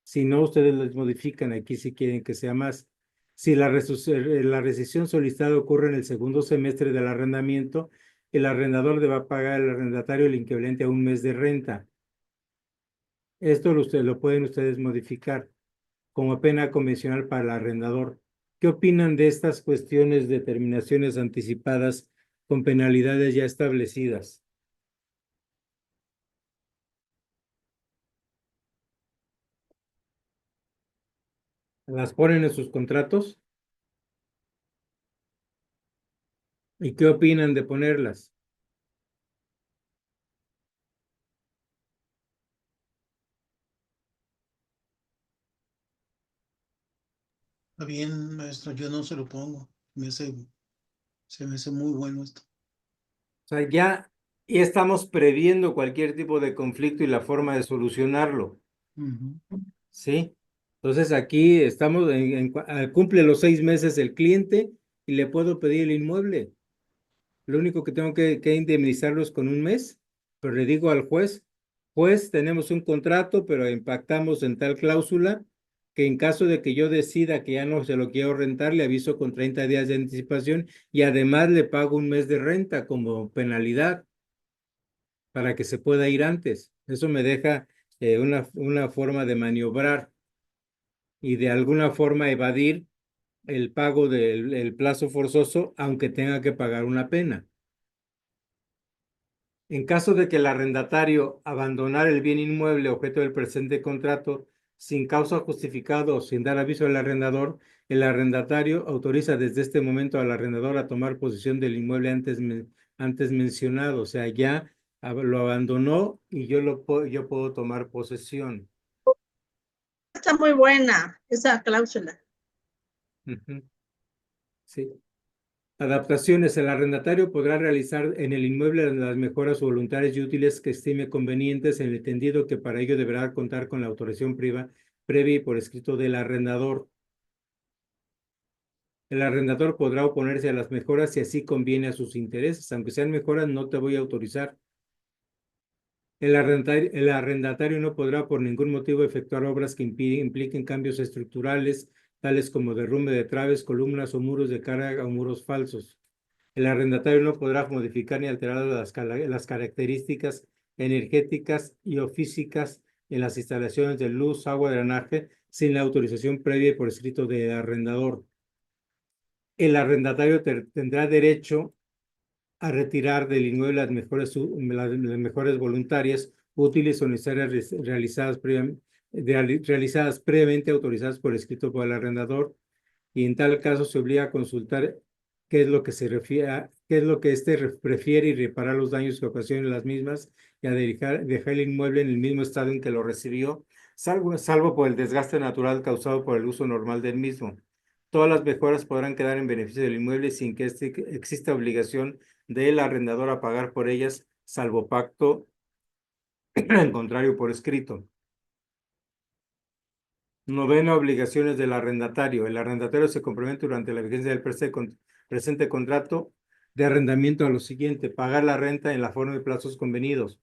Si no, ustedes les modifican aquí si quieren que sea más. Si la rescisión solicitada ocurre en el segundo semestre del arrendamiento, el arrendador debe pagar al arrendatario el equivalente a 1 mes de renta. Esto lo pueden ustedes modificar como pena convencional para el arrendador. ¿Qué opinan de estas cuestiones de terminaciones anticipadas con penalidades ya establecidas? ¿Las ponen en sus contratos? ¿Y qué opinan de ponerlas? Está bien, maestro, yo no se lo pongo. Se me hace muy bueno esto. O sea, ya y estamos previendo cualquier tipo de conflicto y la forma de solucionarlo, Ujú. ¿sí? Entonces aquí estamos, cumple los 6 meses el cliente y le puedo pedir el inmueble. Lo único que tengo que indemnizarlos con un mes, pero le digo al juez, juez, tenemos un contrato, pero impactamos en tal cláusula que en caso de que yo decida que ya no se lo quiero rentar, le aviso con 30 días de anticipación y además le pago un mes de renta como penalidad para que se pueda ir antes. Eso me deja una forma de maniobrar y de alguna forma evadir el pago del el plazo forzoso, aunque tenga que pagar una pena. En caso de que el arrendatario abandonara el bien inmueble objeto del presente contrato sin causa justificada o sin dar aviso al arrendador, el arrendatario autoriza desde este momento al arrendador a tomar posesión del inmueble antes mencionado. O sea, ya lo abandonó y yo puedo tomar posesión. Está muy buena esa cláusula. Ujú. Sí. Adaptaciones. El arrendatario podrá realizar en el inmueble las mejoras voluntarias y útiles que estime convenientes, en el entendido que para ello deberá contar con la autorización previa y por escrito del arrendador. El arrendador podrá oponerse a las mejoras si así conviene a sus intereses. Aunque sean mejoras, no te voy a autorizar. El arrendatario no podrá por ningún motivo efectuar obras que impliquen cambios estructurales, tales como derrumbe de traves, columnas o muros de carga o muros falsos. El arrendatario no podrá modificar ni alterar las características energéticas y o físicas en las instalaciones de luz, agua, drenaje, sin la autorización previa y por escrito del arrendador. El arrendatario tendrá derecho a retirar del inmueble las mejores voluntarias, útiles o necesarias realizadas previamente autorizadas por escrito por el arrendador, y en tal caso se obliga a consultar qué es lo que se refiere qué es lo que prefiere y reparar los daños que ocasionen las mismas y a dejar el inmueble en el mismo estado en que lo recibió, salvo por el desgaste natural causado por el uso normal del mismo. Todas las mejoras podrán quedar en beneficio del inmueble sin que exista obligación del arrendador a pagar por ellas, salvo pacto en contrario por escrito. Novena, obligaciones del arrendatario. El arrendatario se compromete durante la vigencia del presente contrato de arrendamiento a lo siguiente: pagar la renta en la forma y plazos convenidos,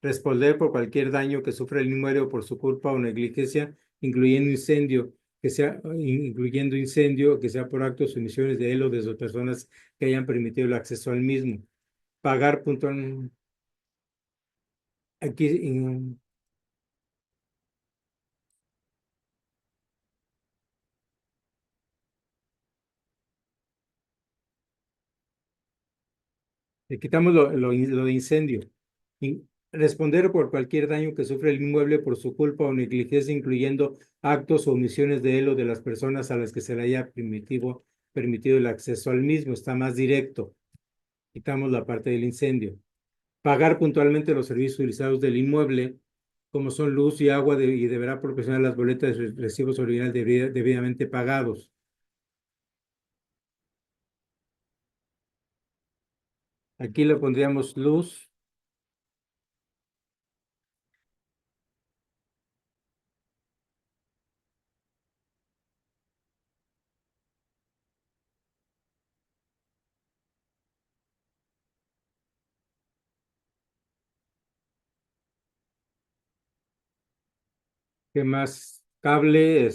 responder por cualquier daño que sufra el inmueble por su culpa o negligencia, incluyendo incendio que sea por actos o omisiones de él o de sus personas que hayan permitido el acceso al mismo. Pagar puntualmente. Aquí le quitamos lo de incendio. Responder por cualquier daño que sufre el inmueble por su culpa o negligencia, incluyendo actos o omisiones de él o de las personas a las que se le haya permitido el acceso al mismo. Está más directo. Quitamos la parte del incendio. Pagar puntualmente los servicios utilizados del inmueble, como son luz y agua, y deberá proporcionar las boletas de recibos originales debidamente pagados. Aquí le pondríamos luz. ¿Qué más? Cable,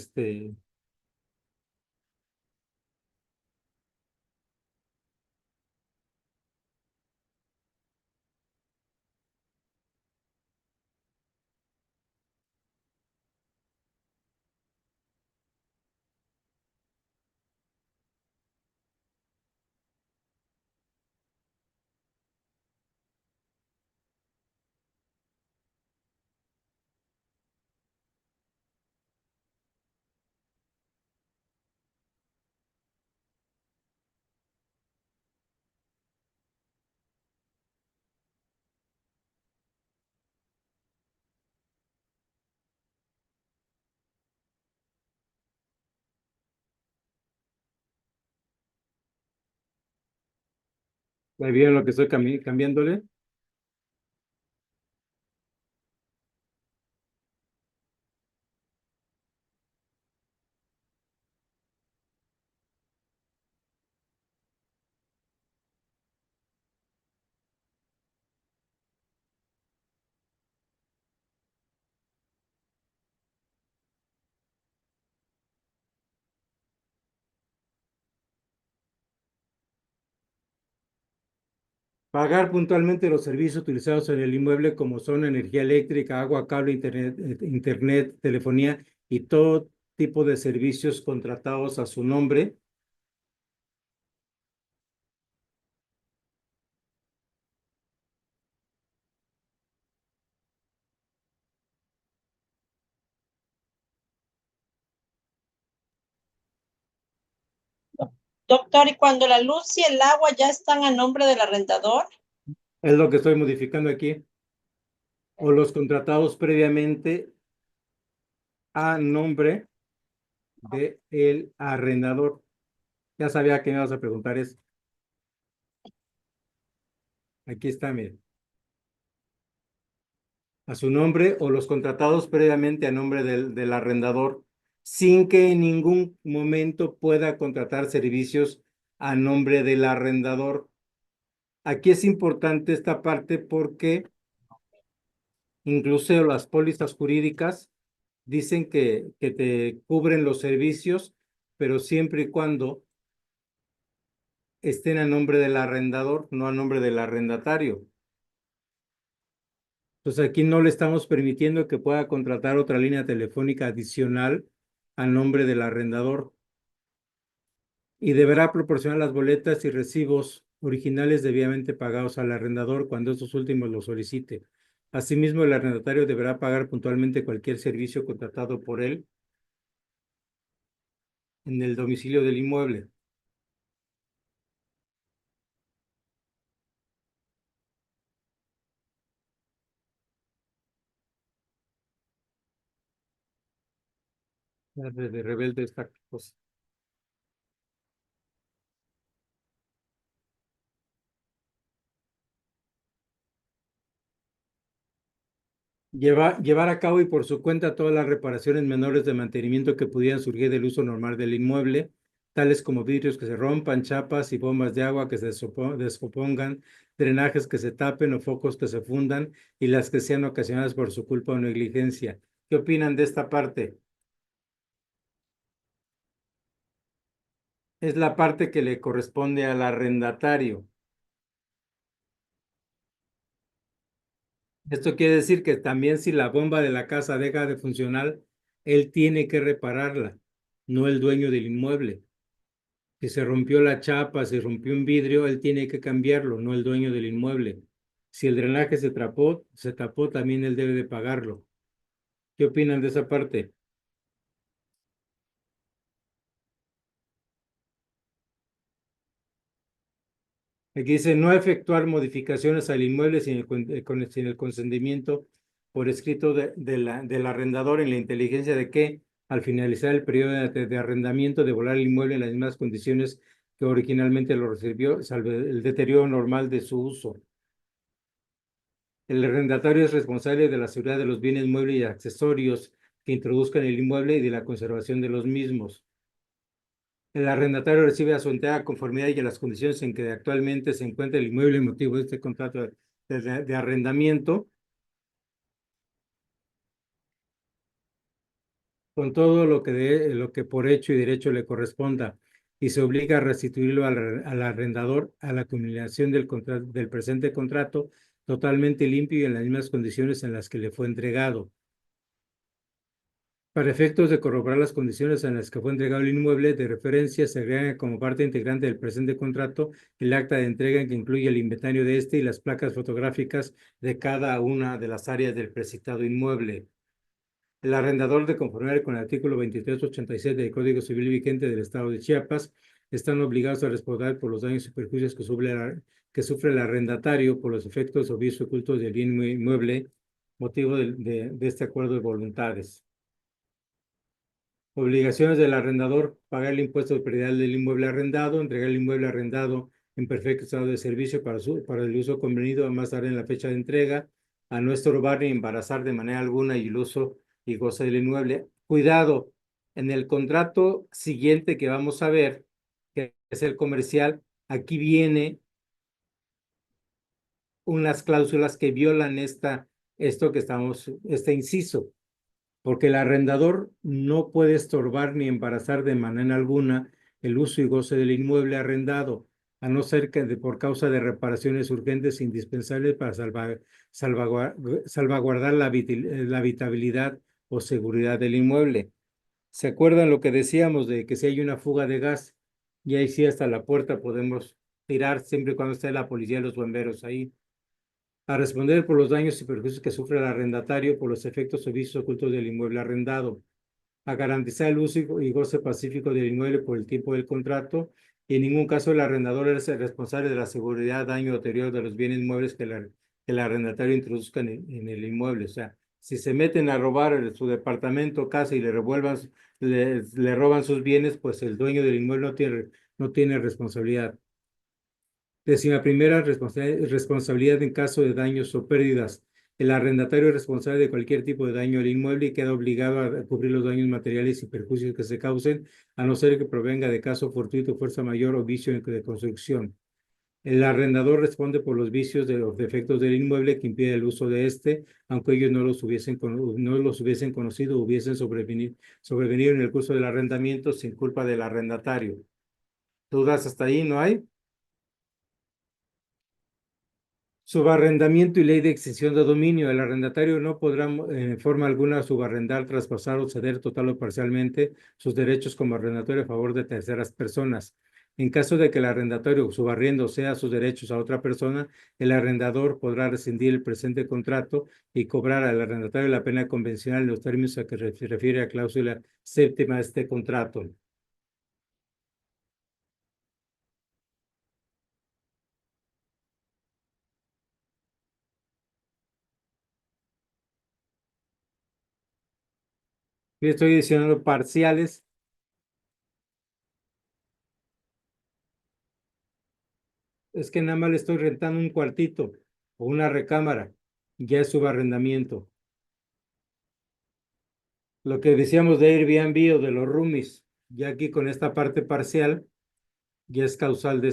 ¿vieron lo que estoy cambiándole? Pagar puntualmente los servicios utilizados en el inmueble como son energía eléctrica, agua, cable, internet, telefonía y todo tipo de servicios contratados a su nombre. Doctor, ¿y cuando la luz y el agua ya están a nombre del arrendador? Es lo que estoy modificando aquí. O los contratados previamente a nombre del arrendador. Ya sabía que me ibas a preguntar eso. Aquí está, mire. A su nombre o los contratados previamente a nombre del arrendador, sin que en ningún momento pueda contratar servicios a nombre del arrendador. Aquí es importante esta parte porque incluso las pólizas jurídicas dicen que te cubren los servicios, pero siempre y cuando estén a nombre del arrendador, no a nombre del arrendatario. Entonces aquí no le estamos permitiendo que pueda contratar otra línea telefónica adicional a nombre del arrendador y deberá proporcionar las boletas y recibos originales debidamente pagados al arrendador cuando estos últimos lo solicite. Asimismo, el arrendatario deberá pagar puntualmente cualquier servicio contratado por él en el domicilio del inmueble. De rebelde esta cosa. Llevar a cabo y por su cuenta todas las reparaciones menores de mantenimiento que pudieran surgir del uso normal del inmueble, tales como vidrios que se rompan, chapas y bombas de agua que se descompongan, drenajes que se tapen o focos que se fundan y las que sean ocasionadas por su culpa o negligencia. ¿Qué opinan de esta parte? Es la parte que le corresponde al arrendatario. Esto quiere decir que también si la bomba de la casa deja de funcionar, él tiene que repararla, no el dueño del inmueble. Si se rompió la chapa, se rompió un vidrio, él tiene que cambiarlo, no el dueño del inmueble. Si el drenaje se tapó, también él debe de pagarlo. ¿Qué opinan de esa parte? Aquí dice no efectuar modificaciones al inmueble sin el consentimiento por escrito del arrendador en la inteligencia de que al finalizar el periodo de arrendamiento devolver el inmueble en las mismas condiciones que originalmente lo recibió, salvo el deterioro normal de su uso. El arrendatario es responsable de la seguridad de los bienes muebles y accesorios que introduzcan en el inmueble y de la conservación de los mismos. El arrendatario recibe a su entera conformidad y a las condiciones en que actualmente se encuentra el inmueble motivo de este contrato de arrendamiento, con todo lo que por hecho y derecho le corresponda, y se obliga a restituirlo al arrendador a la culminación del presente contrato totalmente limpio y en las mismas condiciones en las que le fue entregado. Para efectos de corroborar las condiciones en las que fue entregado el inmueble de referencia, se agrega como parte integrante del presente contrato el acta de entrega que incluye el inventario de este y las placas fotográficas de cada una de las áreas del precitado inmueble. El arrendador, de conformidad con el artículo 2386 del Código Civil vigente del Estado de Chiapas, están obligados a responder por los daños y perjuicios que sufre el arrendatario por los efectos o vicios ocultos del bien inmueble, motivo de este acuerdo de voluntades. Obligaciones del arrendador: pagar el impuesto de predial del inmueble arrendado, entregar el inmueble arrendado en perfecto estado de servicio para el uso convenido a más tarde en la fecha de entrega, a no estorbar ni embarazar de manera alguna y el uso y goce del inmueble. Cuidado, en el contrato siguiente que vamos a ver, que es el comercial, aquí viene unas cláusulas que violan este inciso, porque el arrendador no puede estorbar ni embarazar de manera alguna el uso y goce del inmueble arrendado. a no ser que por causa de reparaciones urgentes indispensables para salvaguardar la habitabilidad o seguridad del inmueble. ¿Se acuerdan lo que decíamos de que si hay una fuga de gas y ahí sí hasta la puerta podemos tirar siempre y cuando esté la policía y los bomberos ahí? A responder por los daños y perjuicios que sufre el arrendatario por los efectos o vicios ocultos del inmueble arrendado, a garantizar el uso y goce pacífico del inmueble por el tiempo del contrato, y en ningún caso el arrendador es el responsable de la seguridad, daño o deterioro de los bienes muebles que el arrendatario introduzca en el inmueble. O sea, si se meten a robar su departamento, casa y le roban sus bienes, pues el dueño del inmueble no tiene responsabilidad. 11ª, responsabilidad en caso de daños o pérdidas. El arrendatario es responsable de cualquier tipo de daño al inmueble y queda obligado a cubrir los daños materiales y perjuicios que se causen, a no ser que provenga de caso fortuito, fuerza mayor o vicio de construcción. El arrendador responde por los vicios de los defectos del inmueble que impide el uso de este, aunque ellos no los hubiesen conocido o hubiesen sobrevenido en el curso del arrendamiento sin culpa del arrendatario. ¿Dudas hasta ahí? ¿No hay? Subarrendamiento y ley de extinción de dominio. El arrendatario no podrá en forma alguna subarrendar, traspasar o ceder total o parcialmente sus derechos como arrendatario a favor de terceras personas. En caso de que el arrendatario subarriendo sea sus derechos a otra persona, el arrendador podrá rescindir el presente contrato y cobrar al arrendatario la pena convencional en los términos a que se refiere a cláusula séptima de este contrato. Yo estoy diciendo parciales. Es que nada más le estoy rentando un cuartito o una recámara, ya es subarrendamiento. Lo que decíamos de Airbnb o de los roomies, ya aquí con esta parte parcial, ya es causal de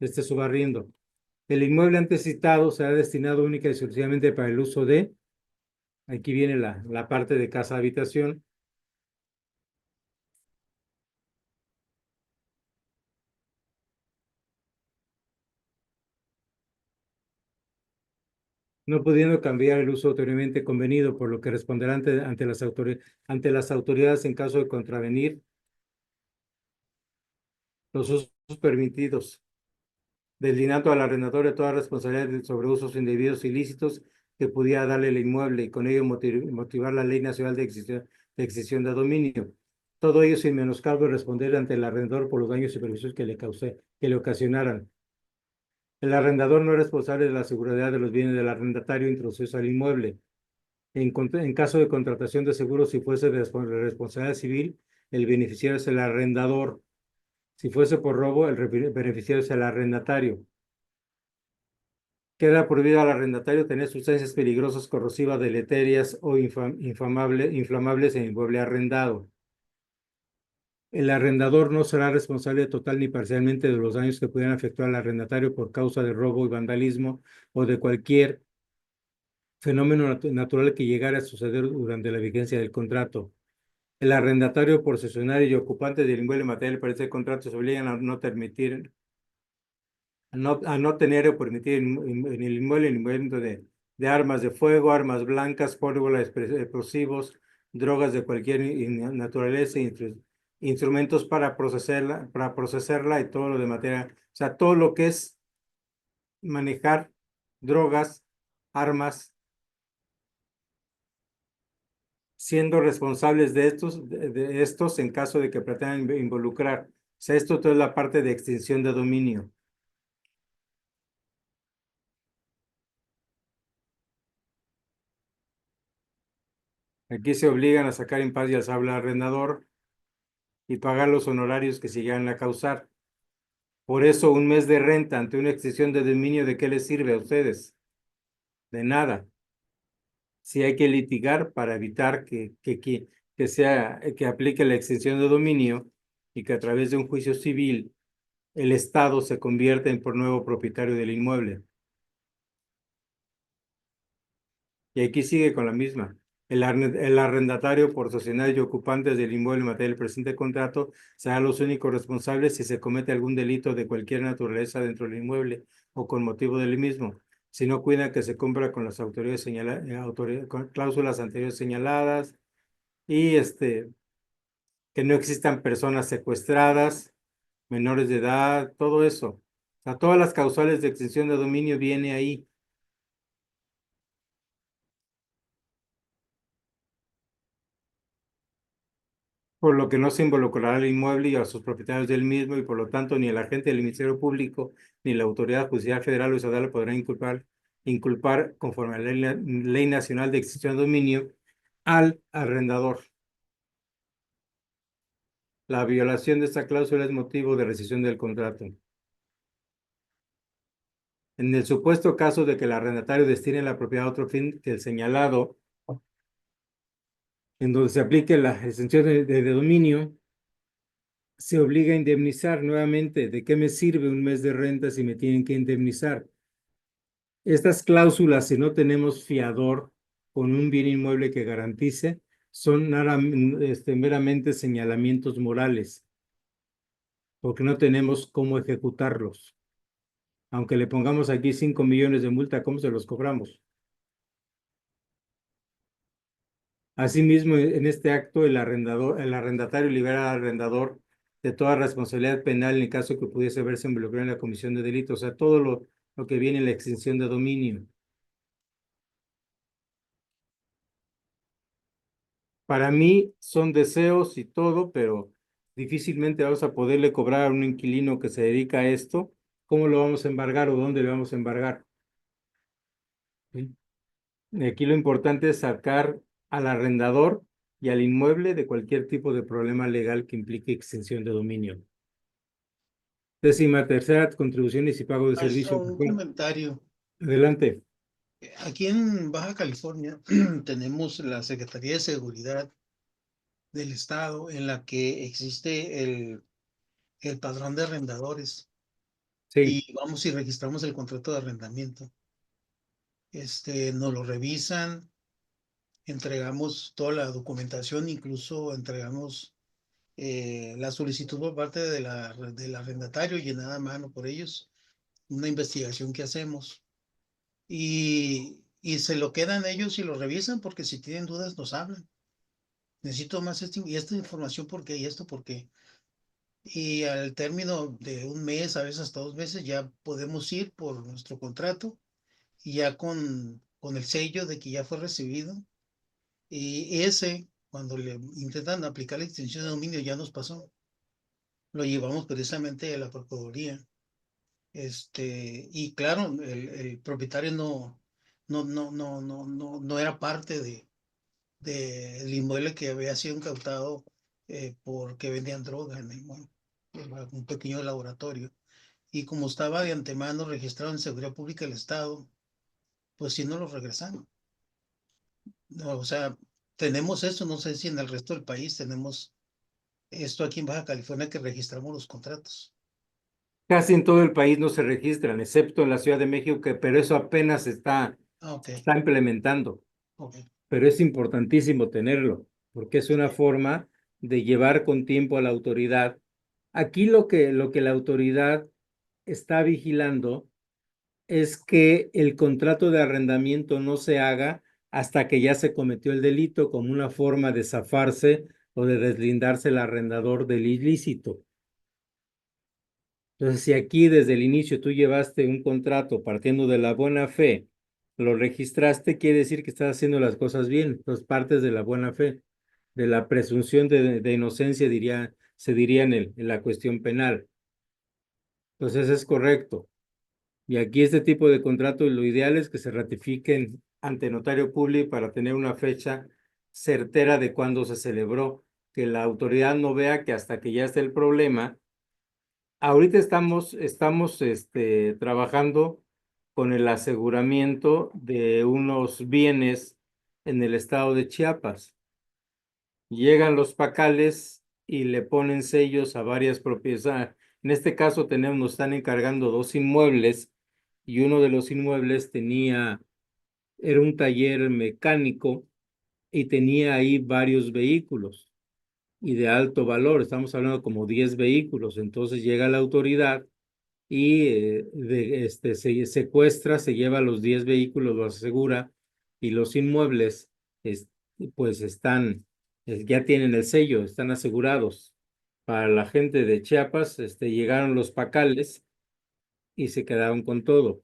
este subarriendo. El inmueble antes citado será destinado única y exclusivamente para el uso de, aquí viene la parte de casa-habitación, no pudiendo cambiar el uso anteriormente convenido, por lo que responderá ante las autoridades en caso de contravenir los usos permitidos, deslindando al arrendador de toda responsabilidad sobre usos indebidos ilícitos que pudiera darle el inmueble y con ello motivar la Ley Nacional de Extinción de Dominio. Todo ello sin menoscabo de responder ante el arrendador por los daños y perjuicios que le ocasionaran. El arrendador no es responsable de la seguridad de los bienes del arrendatario introducidos al inmueble. En caso de contratación de seguros, si fuese de responsabilidad civil, el beneficiario es el arrendador. Si fuese por robo, el beneficiario es el arrendatario. Queda prohibido al arrendatario tener sustancias peligrosas, corrosivas, deleterias o inflamables en el inmueble arrendado. El arrendador no será responsable total ni parcialmente de los daños que pudieran afectar al arrendatario por causa de robo y vandalismo o de cualquier fenómeno natural que llegara a suceder durante la vigencia del contrato. El arrendatario, posesionario y ocupante del inmueble material para este contrato se obligan a no tener o permitir en el inmueble el movimiento de armas de fuego, armas blancas, pólvora, explosivos, drogas de cualquier naturaleza, instrumentos para procesarla y todo lo de materia, o sea, todo lo que es manejar drogas, armas, siendo responsables de estos en caso de que pretendan involucrar. O sea, esto toda es la parte de extinción de dominio. Aquí se obligan a sacar en paz y al salvo al arrendador y pagar los honorarios que se llegan a causar. Por eso, un mes de renta ante una extinción de dominio, ¿de qué les sirve a ustedes? De nada. Si hay que litigar para evitar que aplique la extinción de dominio y que a través de un juicio civil el Estado se convierta en por nuevo propietario del inmueble. Y aquí sigue con la misma. El arrendatario por sociedades y ocupantes del inmueble en materia del presente contrato serán los únicos responsables si se comete algún delito de cualquier naturaleza dentro del inmueble o con motivo del mismo. Si no cuidan que se cumpla con las autoridades con cláusulas anteriores señaladas y que no existan personas secuestradas, menores de edad, todo eso. O sea, todas las causales de extinción de dominio viene ahí. Por lo que no se involucrará al inmueble y a sus propietarios del mismo, y por lo tanto ni el agente del Ministerio Público ni la Autoridad Judicial Federal o Estatal podrán inculpar conforme a la Ley Nacional de Extinción de Dominio al arrendador. La violación de esta cláusula es motivo de rescisión del contrato. En el supuesto caso de que el arrendatario destine la propiedad a otro fin que el señalado, en donde se aplique la extinción de dominio, se obliga a indemnizar nuevamente. ¿De qué me sirve un mes de renta si me tienen que indemnizar? Estas cláusulas, si no tenemos fiador con un bien inmueble que garantice, son meramente señalamientos morales, porque no tenemos cómo ejecutarlos. Aunque le pongamos aquí 5 millones de multa, ¿cómo se los cobramos? Asimismo, en este acto, el arrendatario libera al arrendador de toda responsabilidad penal en el caso que pudiese verse involucrado en la comisión de delito. O sea, todo lo que viene en la extinción de dominio. Para mí son deseos y todo, pero difícilmente vamos a poderle cobrar a un inquilino que se dedica a esto. ¿Cómo lo vamos a embargar o dónde le vamos a embargar? ¿Sí? Aquí lo importante es sacar al arrendador y al inmueble de cualquier tipo de problema legal que implique extinción de dominio. 13ª, contribuciones y pago de servicio. Un comentario. Adelante. Aquí en Baja California tenemos la Secretaría de Seguridad del Estado en la que existe el padrón de arrendadores Sí, y vamos y registramos el contrato de arrendamiento. Nos lo revisan, entregamos toda la documentación, incluso entregamos la solicitud por parte del arrendatario llenada a mano por ellos, una investigación que hacemos. Y se lo quedan ellos y lo revisan porque si tienen dudas nos hablan. Necesito más y esta información porque y esto porque. Y al término de un mes, a veces hasta 2 meses, ya podemos ir por nuestro contrato y ya con el sello de que ya fue recibido. Y ese, cuando le intentan aplicar la extinción de dominio, ya nos pasó. Lo llevamos precisamente a la Procuraduría. Y claro, el propietario no era parte del inmueble que había sido incautado porque vendían droga en el inmueble, un pequeño laboratorio. Y como estaba de antemano registrado en Seguridad Pública del Estado, pues sí no lo regresaron. No, o sea, tenemos eso, no sé si en el resto del país tenemos esto aquí en Baja California que registramos los contratos. casi en todo el país no se registran, excepto en la Ciudad de México, pero eso apenas está Ok, implementando. ok. Pero es importantísimo tenerlo, porque es una forma de llevar con tiempo a la autoridad. Aquí lo que la autoridad está vigilando es que el contrato de arrendamiento no se haga hasta que ya se cometió el delito, como una forma de zafarse o de deslindarse el arrendador del ilícito. Entonces, si aquí desde el inicio tú llevaste un contrato partiendo de la buena fe, lo registraste, quiere decir que estás haciendo las cosas bien. Entonces, partes de la buena fe, de la presunción de inocencia, se diría en la cuestión penal. Entonces, es correcto. Y aquí este tipo de contratos, lo ideal es que se ratifiquen ante notario público para tener una fecha certera de cuándo se celebró, que la autoridad no vea que hasta que ya esté el problema. Ahorita estamos trabajando con el aseguramiento de unos bienes en el estado de Chiapas. Llegan los pacales y le ponen sellos a varias propiedades. En este caso nos están encargando 2 inmuebles y uno de los inmuebles era un taller mecánico y tenía ahí varios vehículos y de alto valor, estamos hablando como 10 vehículos. Entonces llega la autoridad y se secuestra, se lleva los 10 vehículos, los asegura, y los inmuebles es- pues están, ya tienen el sello, están asegurados. Para la gente de Chiapas, llegaron los pacales y se quedaron con todo.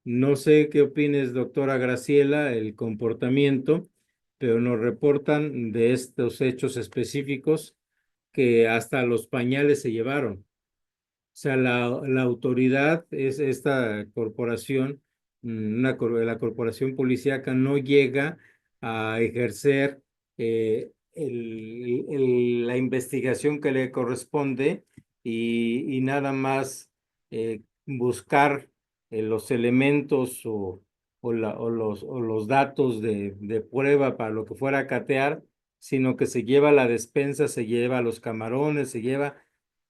No sé qué opines, doctora Graciela, el comportamiento, pero nos reportan de estos hechos específicos que hasta los pañales se llevaron. O sea, la autoridad es esta corporación, la corporación policíaca no llega a ejercer la investigación que le corresponde y nada más buscar los elementos o los datos de prueba para lo que fuera a catear, sino que se lleva la despensa, se lleva los camarones, se lleva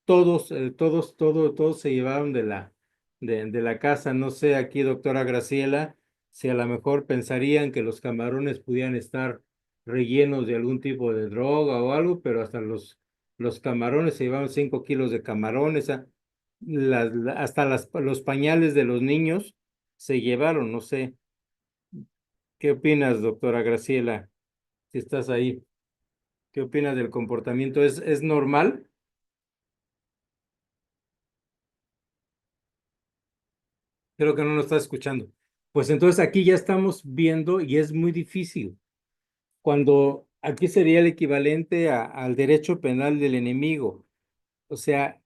todos se llevaron de la casa. No sé aquí, doctora Graciela, si a lo mejor pensarían que los camarones pudieran estar rellenos de algún tipo de droga o algo, pero hasta los camarones se llevaron 5 kilos de camarones, hasta los pañales de los niños se llevaron. No sé. ¿Qué opinas, doctora Graciela? Si estás ahí, ¿qué opinas del comportamiento? ¿Es normal? Creo que no nos está escuchando. Pues entonces aquí ya estamos viendo y es muy difícil. Cuando aquí sería el equivalente al derecho penal del enemigo. O sea,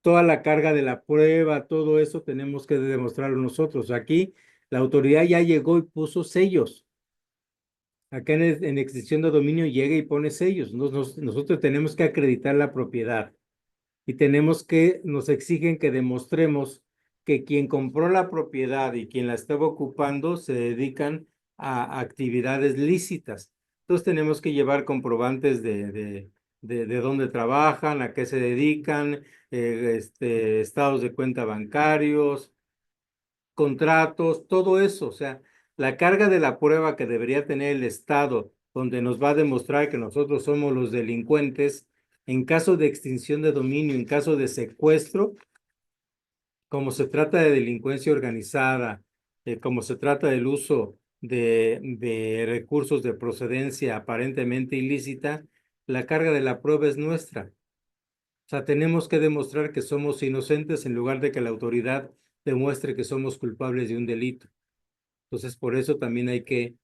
toda la carga de la prueba, todo eso tenemos que demostrarlo nosotros. Aquí la autoridad ya llegó y puso sellos. Acá en extinción de dominio llega y pone sellos. Nosotros tenemos que acreditar la propiedad. Y nos exigen que demostremos que quien compró la propiedad y quien la estaba ocupando se dedican a actividades lícitas. Entonces tenemos que llevar comprobantes de dónde trabajan, a qué se dedican, estados de cuenta bancarios, contratos, todo eso. O sea, la carga de la prueba que debería tener el Estado, donde nos va a demostrar que nosotros somos los delincuentes, en caso de extinción de dominio, en caso de secuestro, como se trata de delincuencia organizada, como se trata del uso de recursos de procedencia aparentemente ilícita, la carga de la prueba es nuestra. O sea, tenemos que demostrar que somos inocentes en lugar de que la autoridad demuestre que somos culpables de un delito. Entonces, por eso también hay que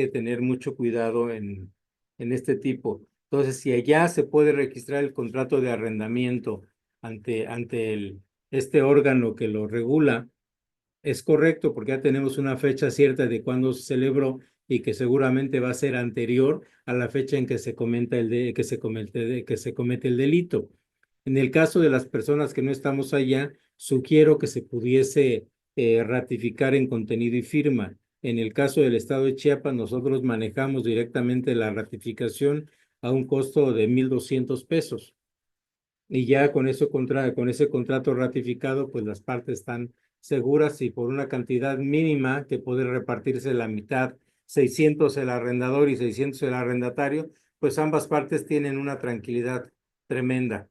tener mucho cuidado en este tipo. Entonces, si allá se puede registrar el contrato de arrendamiento ante este órgano que lo regula, es correcto porque ya tenemos una fecha cierta de cuándo se celebró y que seguramente va a ser anterior a la fecha en que se comenta que se comete el delito. En el caso de las personas que no estamos allá, sugiero que se pudiese ratificar en contenido y firma. En el caso del estado de Chiapas, nosotros manejamos directamente la ratificación a un costo de 1,200 pesos. Y ya con con ese contrato ratificado, pues las partes están seguras y por una cantidad mínima que puede repartirse la mitad, 600 el arrendador y 600 el arrendatario, pues ambas partes tienen una tranquilidad tremenda.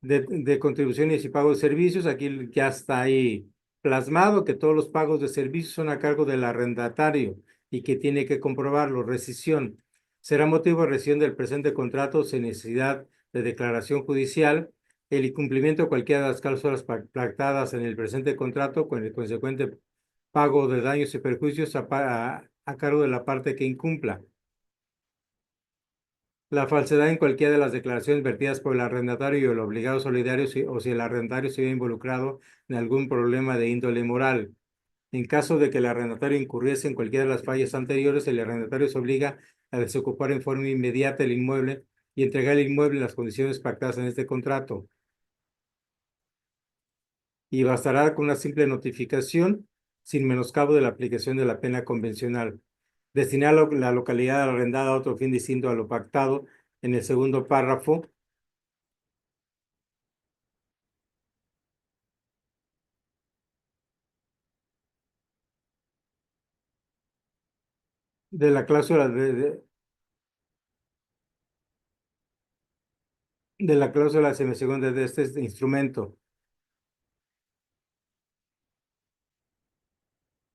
De contribuciones y pagos de servicios, aquí ya está ahí plasmado que todos los pagos de servicios son a cargo del arrendatario y que tiene que comprobarlo. Rescisión. Será motivo de rescisión del presente contrato sin necesidad de declaración judicial. El incumplimiento de cualquiera de las cláusulas pactadas en el presente contrato con el consecuente pago de daños y perjuicios a cargo de la parte que incumpla. La falsedad en cualquiera de las declaraciones vertidas por el arrendatario y el obligado solidario o si el arrendatario se ve involucrado en algún problema de índole moral. En caso de que el arrendatario incurriese en cualquiera de las fallas anteriores, el arrendatario se obliga a desocupar en forma inmediata el inmueble y entregar el inmueble en las condiciones pactadas en este contrato. Y bastará con una simple notificación sin menoscabo de la aplicación de la pena convencional. Destinar la localidad arrendada a otro fin distinto a lo pactado en el segundo párrafo de la cláusula de la cláusula semisegunda de este instrumento.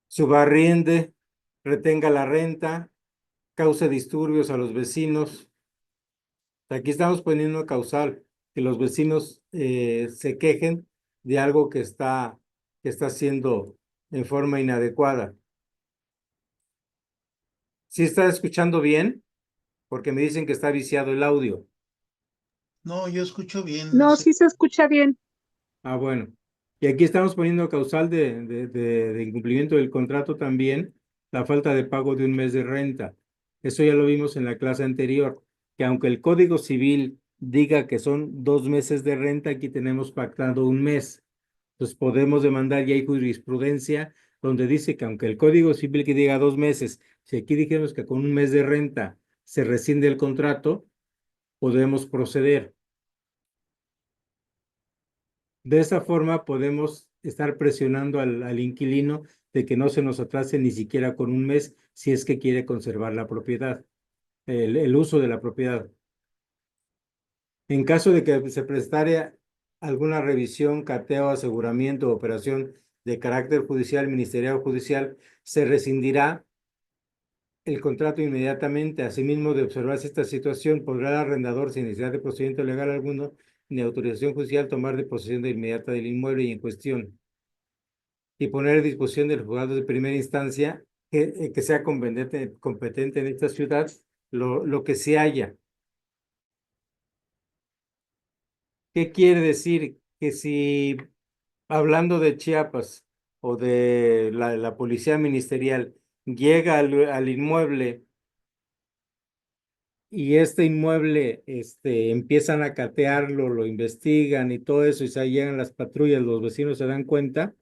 Subarriende, retenga la renta, cause disturbios a los vecinos. Aquí estamos poniendo causal, que los vecinos se quejen de algo que está haciendo en forma inadecuada. ¿Sí está escuchando bien? Porque me dicen que está viciado el audio. No, yo escucho bien. No, sí se escucha bien. Ah, bueno. Y aquí estamos poniendo causal de incumplimiento del contrato también, la falta de pago de un mes de renta. Eso ya lo vimos en la clase anterior, que aunque el Código Civil diga que son 2 meses de renta, aquí tenemos pactado un mes. Entonces podemos demandar y hay jurisprudencia donde dice que aunque el Código Civil que diga 2 meses, si aquí dijimos que con un mes de renta se rescinde el contrato, podemos proceder. De esa forma podemos estar presionando al inquilino de que no se nos atrase ni siquiera con un mes si es que quiere conservar la propiedad, el uso de la propiedad. En caso de que se prestare alguna revisión, cateo, aseguramiento o operación de carácter judicial, ministerial o judicial, se rescindirá el contrato inmediatamente. Asimismo, de observarse esta situación, podrá el arrendador, sin necesidad de procedimiento legal alguno ni autorización judicial, tomar de posesión de inmediata del inmueble y en cuestión y poner a disposición del juzgado de primera instancia que sea competente en esta ciudad lo que se haya. ¿Qué quiere decir? Que si, hablando de Chiapas o de la policía ministerial, llega al inmueble y este inmueble empiezan a catearlo, lo investigan y todo eso, y se llegan las patrullas, los vecinos se dan cuenta,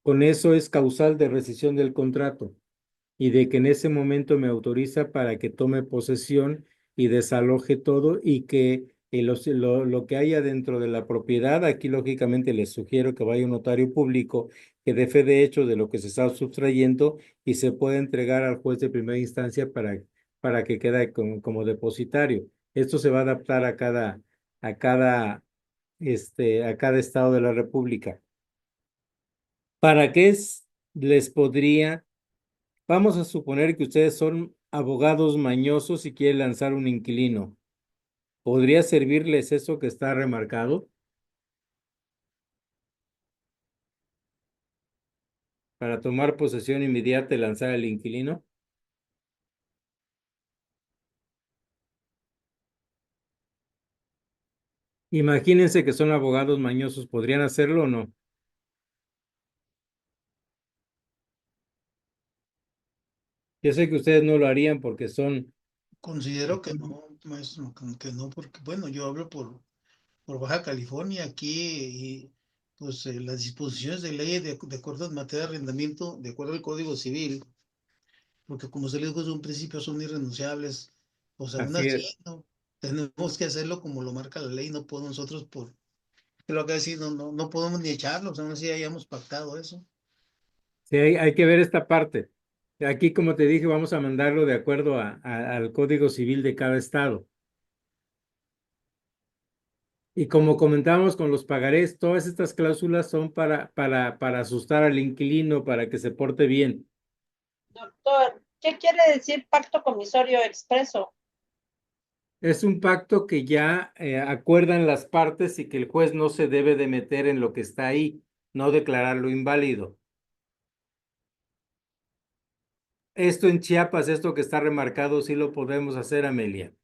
con eso es causal de rescisión del contrato y de que en ese momento me autoriza para que tome posesión y desaloje todo y que lo que haya dentro de la propiedad, aquí lógicamente les sugiero que vaya un notario público que dé fe de hecho de lo que se está sustrayendo y se pueda entregar al juez de primera instancia para que quede como depositario. Esto se va a adaptar a cada, a cada estado de la República. ¿Para qué les podría? Vamos a suponer que ustedes son abogados mañosos y quieren lanzar un inquilino. ¿Podría servirles eso que está remarcado para tomar posesión inmediata y lanzar al inquilino? Imagínense que son abogados mañosos, ¿podrían hacerlo o no? Yo sé que ustedes no lo harían porque son... Considero que no, maestro, que no, porque bueno, yo hablo por Baja California, aquí, y, pues las disposiciones de ley de acuerdo en materia de arrendamiento, de acuerdo al Código Civil, porque como se les dijo desde un principio, son irrenunciables. Pues aún Así así, es. ¿no? Tenemos que hacerlo como lo marca la ley, no podemos nosotros lo que decir, no podemos ni echarlos, aún así hayamos pactado eso. Sí, hay que ver esta parte. Aquí, como te dije, vamos a mandarlo de acuerdo al Código Civil de cada estado. Y como comentábamos con los pagarés, todas estas cláusulas son para asustar al inquilino, para que se porte bien. Doctor, ¿qué quiere decir pacto comisorio expreso? Es un pacto que ya acuerdan las partes y que el juez no se debe de meter en lo que está ahí, no declararlo inválido. Esto en Chiapas, esto que está remarcado, sí lo podemos hacer, Amelia.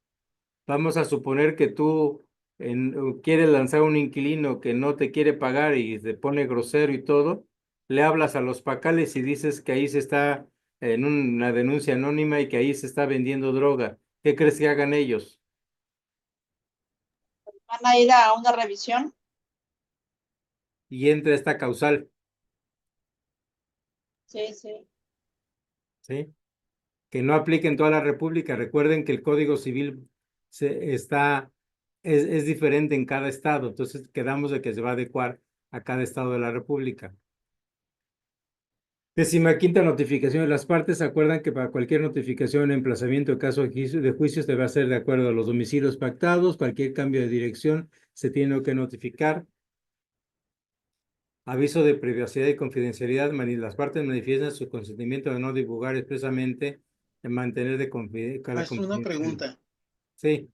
Vamos a suponer que tú quieres lanzar un inquilino que no te quiere pagar y se pone grosero y todo, le hablas a los pacales y dices que ahí se está en una denuncia anónima y que ahí se está vendiendo droga. ¿Qué crees que hagan ellos? ¿Van a ir a una revisión? Y entra esta causal, Sí, sí. ¿sí? Que no aplique en toda la República. Recuerden que el Código Civil es diferente en cada estado, entonces quedamos de que se va a adecuar a cada estado de la República. 15ª notificación de las partes. ¿Se acuerdan que para cualquier notificación, emplazamiento, caso de juicio, debe hacer de acuerdo a los domicilios pactados? Cualquier cambio de dirección se tiene que notificar. Aviso de privacidad y confidencialidad. Las partes manifiestan su consentimiento de no divulgar expresamente, en mantener de la Maestro, una confidencialidad. pregunta, Sí,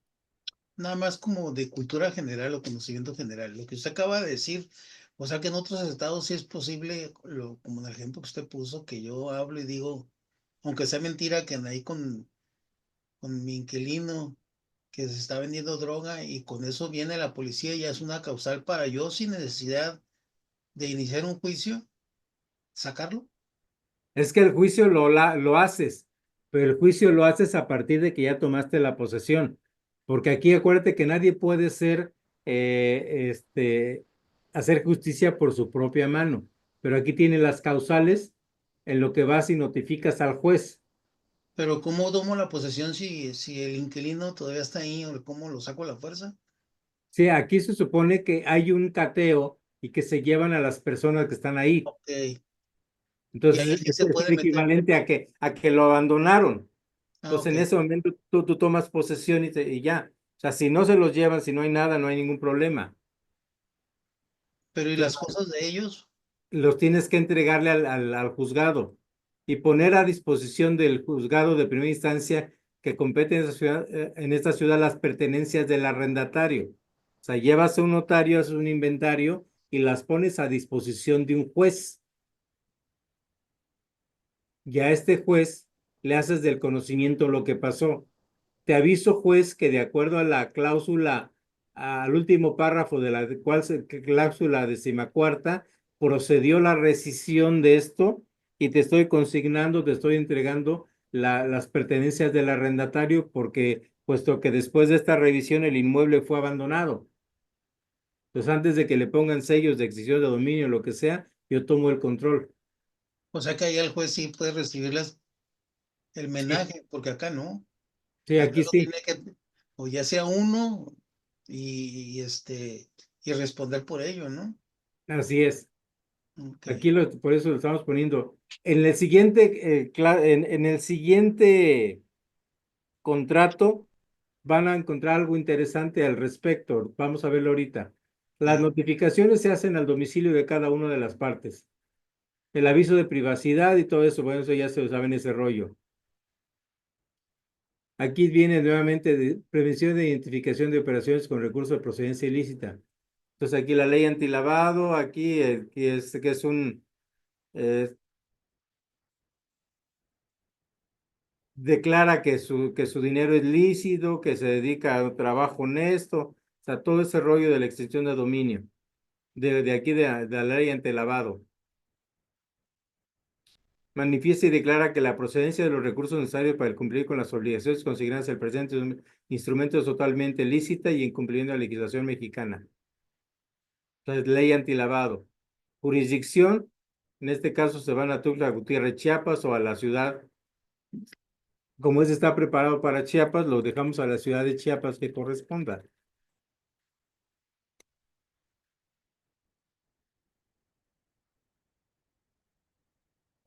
nada más como de cultura general o conocimiento general. Lo que usted acaba de decir, o sea que en otros estados sí es posible, como en el ejemplo que usted puso, que yo hablo y digo, aunque sea mentira, que ahí con mi inquilino que se está vendiendo droga y con eso viene la policía y ya es una causal para yo sin necesidad de iniciar un juicio, sacarlo. es que el juicio lo haces, pero el juicio lo haces a partir de que ya tomaste la posesión, porque aquí acuérdate que nadie puede hacer justicia por su propia mano, pero aquí tiene las causales en lo que vas y notificas al juez. Pero ¿cómo tomo la posesión si el inquilino todavía está ahí o cómo lo saco a la fuerza? Sí, aquí se supone que hay un cateo y que se llevan a las personas que están ahí. Ok, y ahí Entonces, sí es, se es puede el meter. equivalente a que lo abandonaron. Ah, Entonces, ok. en ese momento tú tomas posesión y ya. O sea, si no se los llevan, si no hay nada, no hay ningún problema. Pero ¿y las cosas de ellos? Los tienes que entregarle al juzgado y poner a disposición del juzgado de primera instancia que compete en esta ciudad las pertenencias del arrendatario. O sea, llevas a un notario, haces un inventario y las pones a disposición de un juez. Y a este juez le haces del conocimiento lo que pasó. Te aviso, juez, que de acuerdo a la cláusula, al último párrafo de la cláusula 14ª, procedió la rescisión de esto y te estoy consignando, te estoy entregando las pertenencias del arrendatario porque, puesto que después de esta revisión el inmueble fue abandonado. Entonces, antes de que le pongan sellos de extinción de dominio o lo que sea, yo tomo el control. O sea que ahí el juez sí puede recibir el Sí, menaje, porque acá no. sí, Acá aquí lo sí. tiene que, o ya sea uno y responder por ello, ¿no? Así es. Ok. Aquí por eso lo estamos poniendo. En el siguiente, en el siguiente contrato van a encontrar algo interesante al respecto. Vamos a verlo ahorita. Las Ajá. notificaciones se hacen al domicilio de cada una de las partes. El aviso de privacidad y todo eso, bueno, eso ya se lo saben ese rollo. Aquí viene nuevamente de prevención de identificación de operaciones con recursos de procedencia ilícita. Entonces aquí la ley antilavado, aquí que es eh, declara que su dinero es lícito, que se dedica a un trabajo honesto, o sea, todo ese rollo de la extinción de dominio, de aquí de la ley antilavado. Manifiesta y declara que la procedencia de los recursos necesarios para cumplir con las obligaciones consignadas en el presente instrumento es totalmente lícita y en cumplimiento de la legislación mexicana. Entonces, ley antilavado. Jurisdicción, en este caso se van a Tuxtla Gutiérrez, Chiapas o a la ciudad. Como ese está preparado para Chiapas, lo dejamos a la ciudad de Chiapas que corresponda.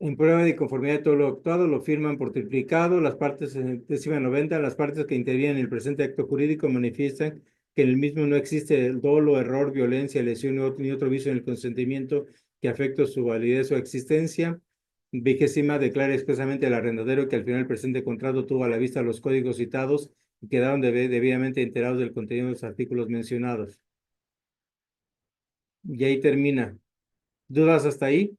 En prueba de conformidad de todo lo actuado, lo firman por triplicado. Las partes en 90, las partes que intervienen en el presente acto jurídico manifiestan que en el mismo no existe el dolo, error, violencia, lesión ni otro vicio en el consentimiento que afecte su validez o existencia. 20ª, declara expresamente al arrendadero que al final el presente contrato tuvo a la vista los códigos citados y quedaron debidamente enterados del contenido de los artículos mencionados. Y ahí termina. ¿Dudas hasta ahí?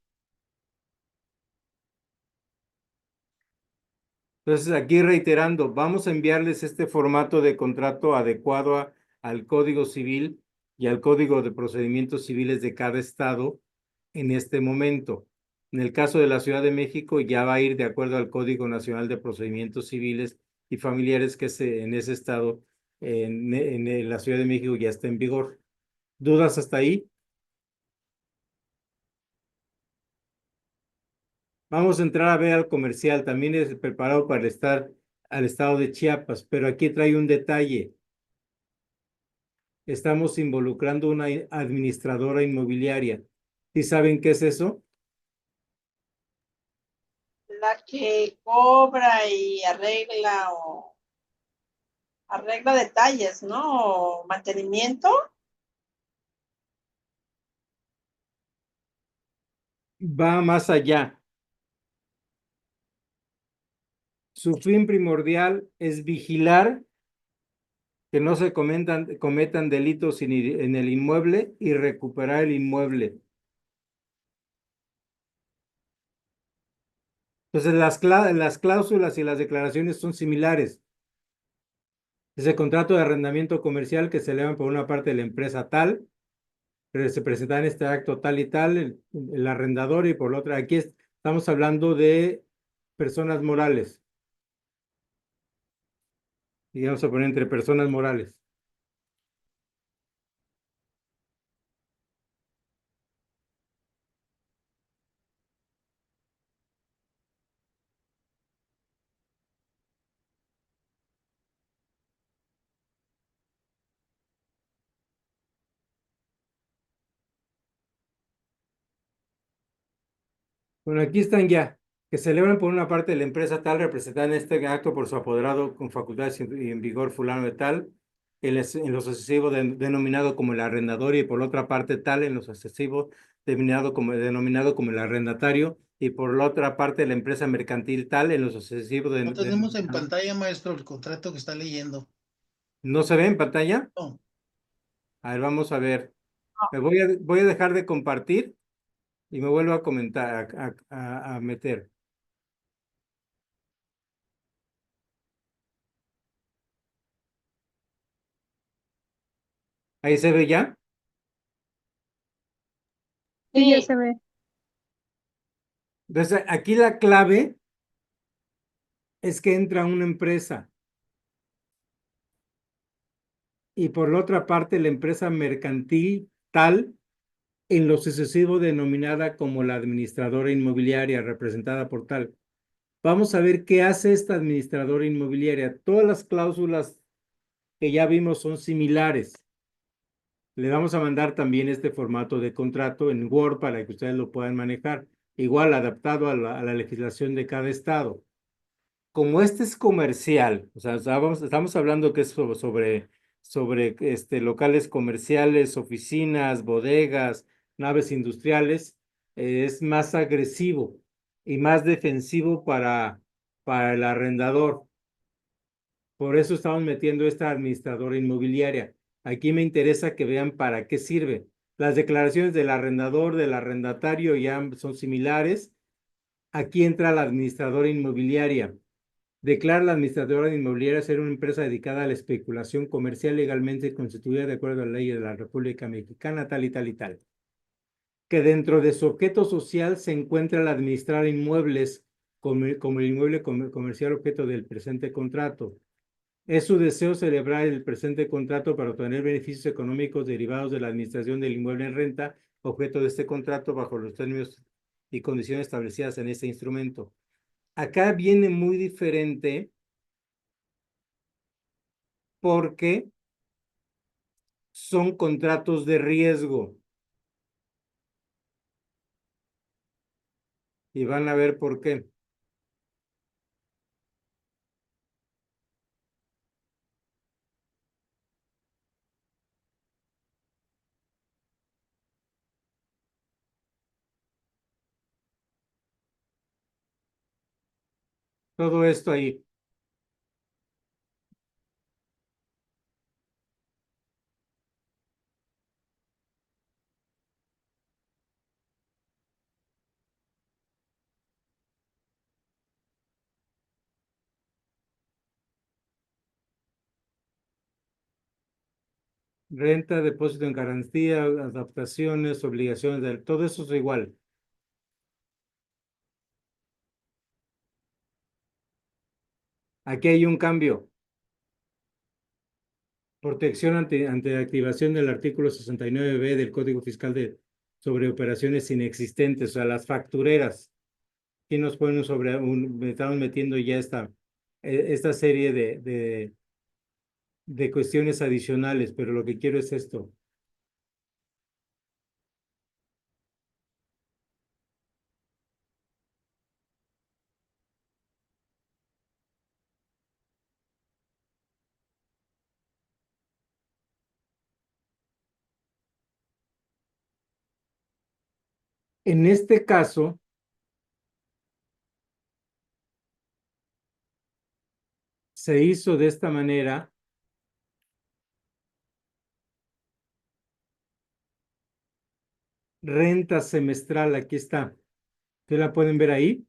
Entonces, aquí reiterando, vamos a enviarles este formato de contrato adecuado al Código Civil y al Código de Procedimientos Civiles de cada estado en este momento. En el caso de la Ciudad de México, ya va a ir de acuerdo al Código Nacional de Procedimientos Civiles y Familiares que en ese estado, en la Ciudad de México, ya está en vigor. ¿Dudas hasta ahí? Vamos a entrar a ver al comercial, también es preparado para al estado de Chiapas, pero aquí trae un detalle. Estamos involucrando una administradora inmobiliaria. ¿Sí saben qué es eso? la que cobra y arregla o arregla detalles, ¿no? O mantenimiento. Va más allá. Su fin primordial es vigilar que no se cometan delitos en el inmueble y recuperar el inmueble. Entonces, las cláusulas y las declaraciones son similares. Es el contrato de arrendamiento comercial que se elevan por una parte de la empresa tal, pero se presenta en este acto tal y tal, el arrendador, y por la otra, aquí estamos hablando de personas morales. Y vamos a poner entre personas morales. Bueno, aquí están ya, que celebran por una parte de la empresa tal, representada en este acto por su apoderado con facultades y en vigor fulano de tal, en lo sucesivo denominado como el arrendador, y por otra parte tal, en lo sucesivo denominado como el arrendatario, y por la otra parte la empresa mercantil tal, en lo sucesivo No tenemos en pantalla, maestro, el contrato que está leyendo. ¿No se ve en pantalla? No. A ver, vamos a ver. Voy a dejar de compartir y me vuelvo a comentar, a meter. Ahí se ve ya. Sí, ya Sí, se ve. Entonces, aquí la clave es que entra una empresa y por la otra parte la empresa mercantil tal, en lo sucesivo denominada como la administradora inmobiliaria representada por tal. Vamos a ver qué hace esta administradora inmobiliaria. Todas las cláusulas que ya vimos son similares. Le vamos a mandar también este formato de contrato en Word para que ustedes lo puedan manejar, igual adaptado a la legislación de cada estado. Como este es comercial, o sea, estamos hablando que es sobre locales comerciales, oficinas, bodegas, naves industriales, es más agresivo y más defensivo para el arrendador. Por eso estamos metiendo esta administradora inmobiliaria. Aquí me interesa que vean para qué sirve. Las declaraciones del arrendador, del arrendatario ya son similares. Aquí entra la administradora inmobiliaria. Declara la administradora inmobiliaria ser una empresa dedicada a la especulación comercial legalmente constituida de acuerdo a la ley de la República Mexicana, tal y tal y tal. Que dentro de su objeto social se encuentra el administrar inmuebles como el inmueble comercial objeto del presente contrato. Es su deseo celebrar el presente contrato para obtener beneficios económicos derivados de la administración del inmueble en renta, objeto de este contrato bajo los términos y condiciones establecidas en este instrumento. Acá viene muy diferente porque son contratos de riesgo. Y van a ver por qué. Todo esto ahí. Renta, depósito en garantía, adaptaciones, obligaciones, todo eso es igual. Aquí hay un cambio. Protección ante activación del artículo 69B del Código Fiscal sobre operaciones inexistentes, o sea, las factureras. Aquí nos ponen estamos metiendo ya esta serie de cuestiones adicionales, pero lo que quiero es esto. En este caso, se hizo de esta manera. Renta semestral, aquí está. ¿Ustedes la pueden ver ahí?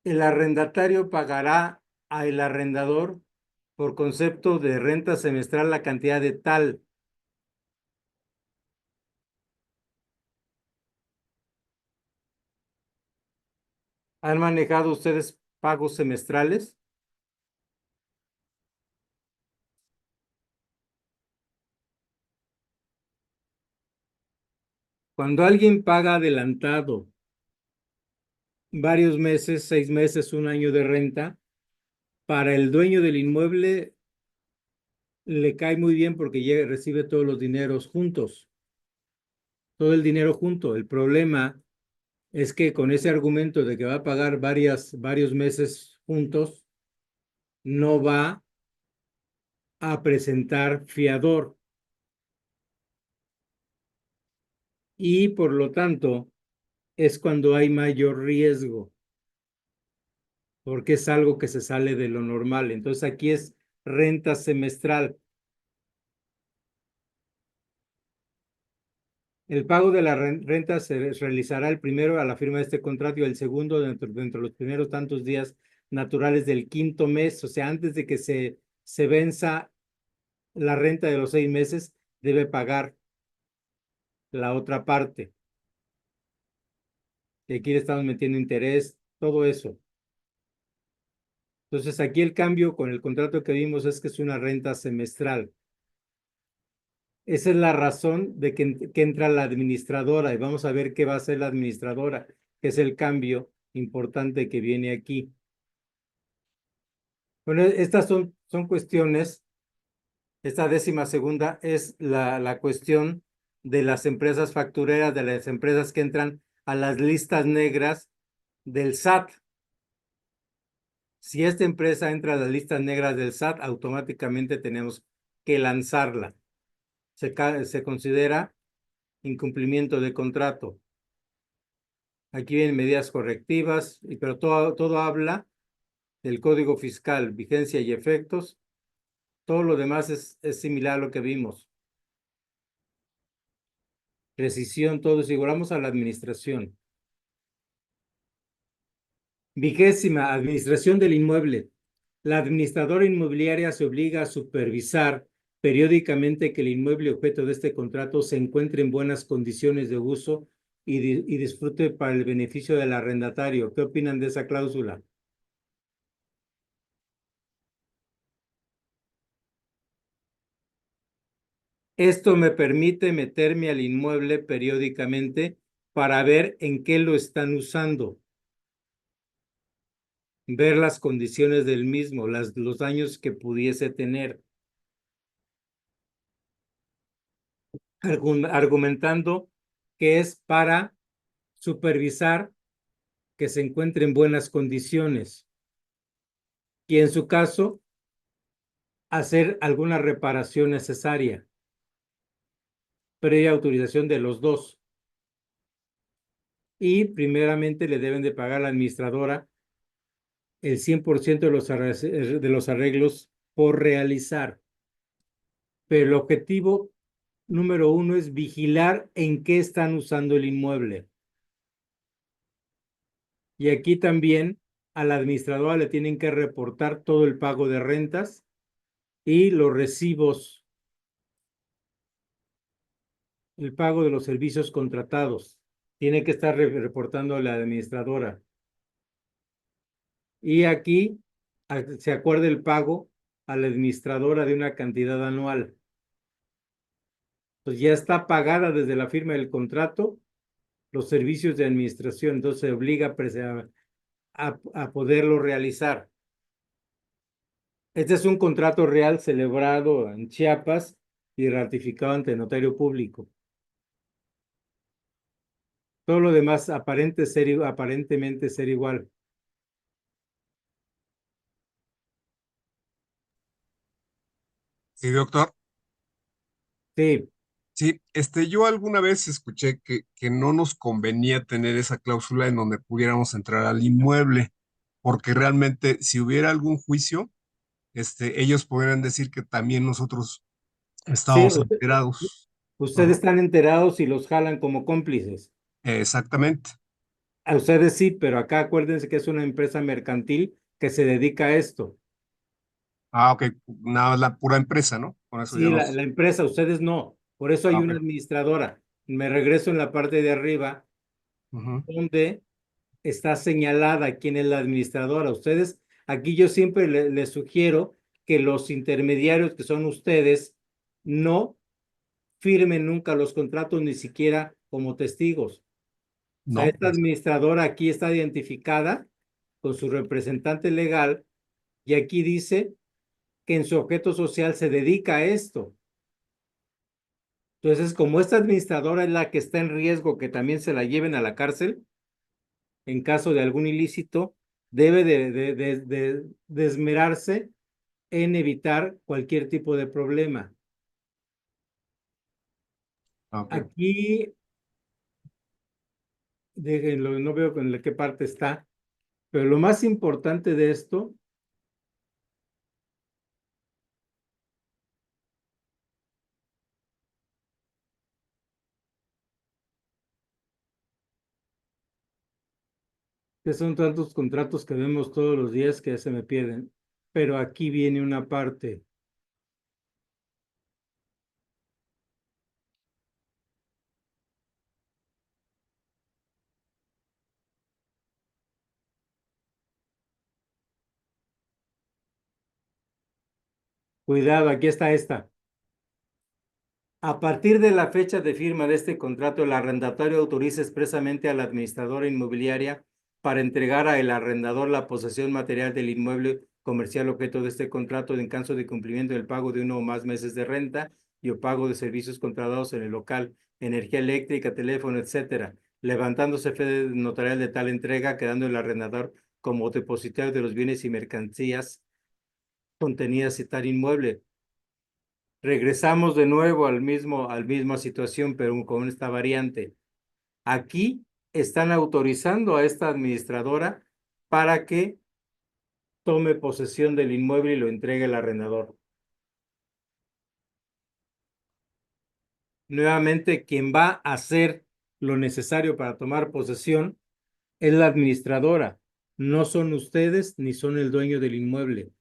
El arrendatario pagará al arrendador por concepto de renta semestral la cantidad de tal. ¿Han manejado ustedes pagos semestrales? Cuando alguien paga adelantado varios meses, 6 meses, un año de renta, para el dueño del inmueble le cae muy bien porque recibe todos los dineros juntos, todo el dinero junto. El problema es que con ese argumento de que va a pagar varios meses juntos, no va a presentar fiador y por lo tanto es cuando hay mayor riesgo, porque es algo que se sale de lo normal. Entonces aquí es renta semestral. El pago de la renta se realizará el primero a la firma de este contrato y el segundo dentro de los primeros tantos días naturales del quinto mes, o sea, antes de que se venza la renta de los 6 meses, debe pagar la otra parte. Y aquí le estamos metiendo interés, todo eso. Entonces, aquí el cambio con el contrato que vimos es que es una renta semestral. Esa es la razón de que entra la administradora y vamos a ver qué va a hacer la administradora, que es el cambio importante que viene aquí. Bueno, estas son cuestiones. Esta 12ª es la cuestión de las empresas factureras, de las empresas que entran a las listas negras del SAT. Si esta empresa entra a las listas negras del SAT, automáticamente tenemos que lanzarla. Se considera incumplimiento de contrato. Aquí vienen medidas correctivas, pero todo habla del Código Fiscal, vigencia y efectos. Todo lo demás es similar a lo que vimos. Precisión, todo es igual. Vamos a la administración. 20ª, administración del inmueble. La administradora inmobiliaria se obliga a supervisar periódicamente que el inmueble objeto de este contrato se encuentre en buenas condiciones de uso y disfrute para el beneficio del arrendatario. ¿Qué opinan de esa cláusula? Esto me permite meterme al inmueble periódicamente para ver en qué lo están usando, ver las condiciones del mismo, los daños que pudiese tener, argumentando que es para supervisar que se encuentre en buenas condiciones y en su caso hacer alguna reparación necesaria, previa autorización de los dos. Y primeramente le deben de pagar a la administradora el 100% de los arreglos por realizar. Pero el objetivo número 1 es vigilar en qué están usando el inmueble. Y aquí también a la administradora le tienen que reportar todo el pago de rentas y los recibos, el pago de los servicios contratados. Tiene que estar reportando a la administradora. Y aquí se acuerda el pago a la administradora de una cantidad anual. Pues ya está pagada desde la firma del contrato los servicios de administración, entonces se obliga a poderlo realizar. Este es un contrato real celebrado en Chiapas y ratificado ante notario público. Todo lo demás aparentemente ser igual. Sí, doctor. Sí, Sí, yo alguna vez escuché que no nos convenía tener esa cláusula en donde pudiéramos entrar al inmueble, porque realmente si hubiera algún juicio, ellos podrían decir que también nosotros Sí, estábamos enterados. ustedes Ajá, están enterados y los jalan como cómplices. exactamente. A ustedes sí, pero acá acuérdense que es una empresa mercantil que se dedica a esto. Ah, ok, nada más la pura empresa, ¿no? Con eso ya Sí, nos... la empresa, ustedes no. Por eso Ah, hay ok. una administradora. Me regreso en la parte de arriba, Ujú. donde está señalada quién es la administradora. Ustedes, aquí yo siempre les sugiero que los intermediarios que son ustedes no firmen nunca los contratos, ni siquiera como testigos. O sea, No, esta administradora aquí está identificada con su representante legal y aquí dice que en su objeto social se dedica a esto. Entonces, como esta administradora es la que está en riesgo que también se la lleven a la cárcel en caso de algún ilícito, debe de esmerarse en evitar cualquier tipo de problema. ok. Aquí, déjenlo, no veo en qué parte está, pero lo más importante de esto que son tantos contratos que vemos todos los días que ya se me pierden. Pero aquí viene una parte. Cuidado, aquí está esta. A partir de la fecha de firma de este contrato, el arrendatario autoriza expresamente a la administradora inmobiliaria para entregar al arrendador la posesión material del inmueble comercial objeto de este contrato en caso de cumplimiento del pago de uno o más meses de renta y o pago de servicios contratados en el local, energía eléctrica, teléfono, etcétera, levantándose fe notarial de tal entrega, quedando el arrendador como depositario de los bienes y mercancías contenidas en tal inmueble. Regresamos de nuevo al misma situación, pero con esta variante. Aquí están autorizando a esta administradora para que tome posesión del inmueble y lo entregue al arrendador. Nuevamente, quien va a hacer lo necesario para tomar posesión es la administradora. No son ustedes ni son el dueño del inmueble.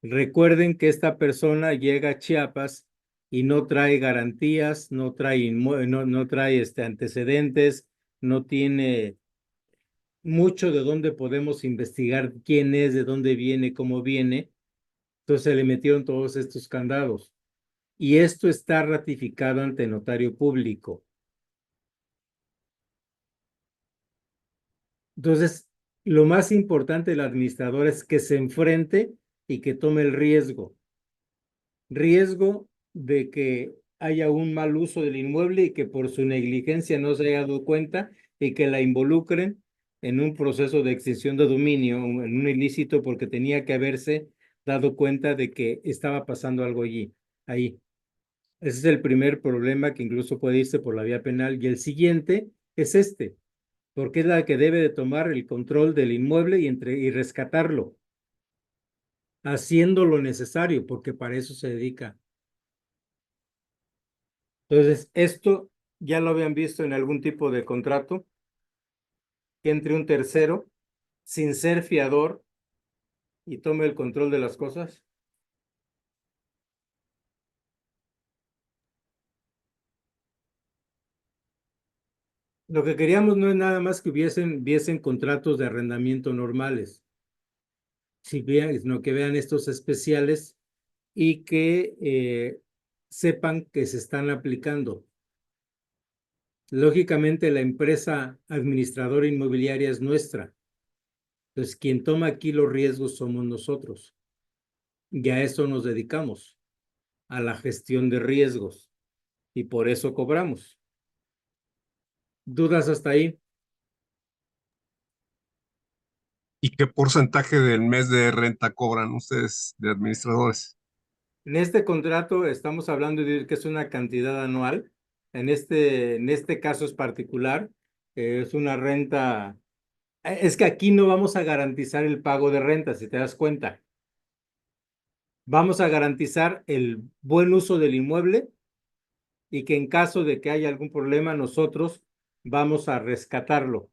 Recuerden que esta persona llega a Chiapas y no trae garantías, no trae antecedentes, no tiene mucho de dónde podemos investigar quién es, de dónde viene, cómo viene. Entonces se le metieron todos estos candados. Y esto está ratificado ante notario público. Entonces, lo más importante del administrador es que se enfrente y que tome el riesgo de que haya un mal uso del inmueble y que por su negligencia no se haya dado cuenta y que la involucren en un proceso de extinción de dominio, en un ilícito, porque tenía que haberse dado cuenta de que estaba pasando algo ahí. Ese es el primer problema que incluso puede irse por la vía penal. Y el siguiente es porque es la que debe de tomar el control del inmueble y rescatarlo, haciendo lo necesario, porque para eso se dedica. Entonces, esto ya lo habían visto en algún tipo de contrato, que entre un tercero sin ser fiador y tome el control de las cosas. Lo que queríamos no es nada más que viesen contratos de arrendamiento normales, sino que vean estos especiales y que sepan que se están aplicando. Lógicamente, la empresa administradora inmobiliaria es nuestra. Entonces, quien toma aquí los riesgos somos nosotros. Y a eso nos dedicamos, a la gestión de riesgos. Y por eso cobramos. ¿Dudas hasta ahí? ¿Y qué porcentaje del mes de renta cobran ustedes de administradores? En este contrato estamos hablando de que es una cantidad anual. En este caso es particular, es una renta. Es que aquí no vamos a garantizar el pago de renta, si te das cuenta. Vamos a garantizar el buen uso del inmueble y que en caso de que haya algún problema, nosotros vamos a rescatarlo.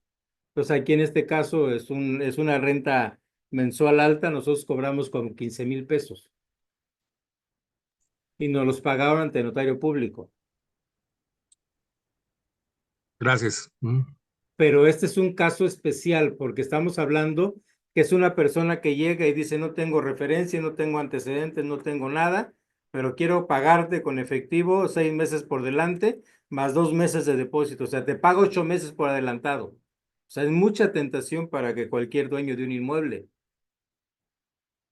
Entonces, aquí en este caso es una renta mensual alta, nosotros cobramos con 15,000 pesos y nos los pagaron ante notario público. Gracias. Pero este es un caso especial porque estamos hablando que es una persona que llega y dice, no tengo referencia, no tengo antecedentes, no tengo nada, pero quiero pagarte con efectivo 6 meses por delante, más 2 meses de depósito. O sea, te pago 8 meses por adelantado. O sea, es mucha tentación para que cualquier dueño de un inmueble.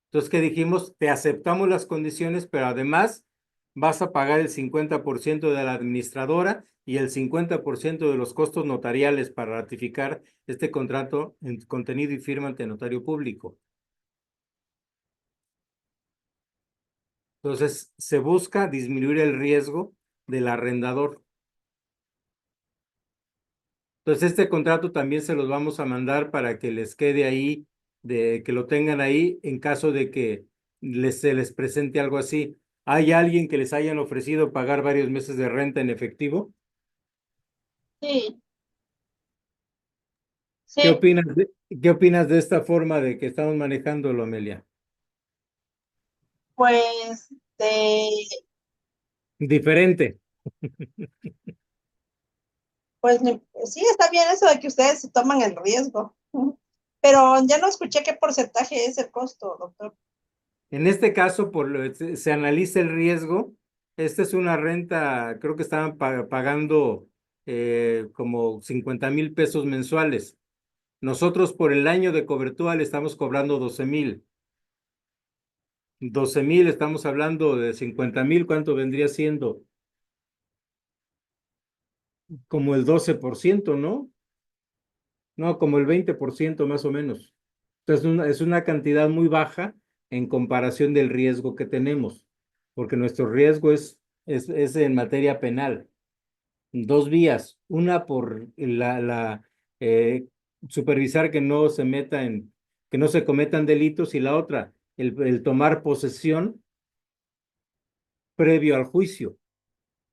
Entonces, ¿qué dijimos? Te aceptamos las condiciones, pero además vas a pagar el 50% de la administradora y el 50% de los costos notariales para ratificar este contrato en contenido y firma ante notario público. Entonces, se busca disminuir el riesgo del arrendador. Entonces, este contrato también se los vamos a mandar para que les quede ahí, de que lo tengan ahí en caso de que se les presente algo así. ¿Hay alguien que les hayan ofrecido pagar varios meses de renta en efectivo? Sí, ¿Qué sí, opinas de esta forma de que estamos manejándolo, Amelia? pues Diferente. pues sí, está bien eso de que ustedes se toman el riesgo. Pero ya no escuché qué porcentaje es el costo, doctor. En este caso, se analiza el riesgo. Esta es una renta, creo que estaban pagando como 50,000 pesos mensuales. Nosotros por el año de cobertura le estamos cobrando 12,000. 12,000, estamos hablando de 50,000, ¿cuánto vendría siendo? Como el 12%, ¿no? No, como el 20% más o menos. Entonces, es una cantidad muy baja en comparación del riesgo que tenemos, porque nuestro riesgo es en materia penal. Dos vías, una por eh, supervisar que no se cometan delitos, y la otra, el tomar posesión previo al juicio.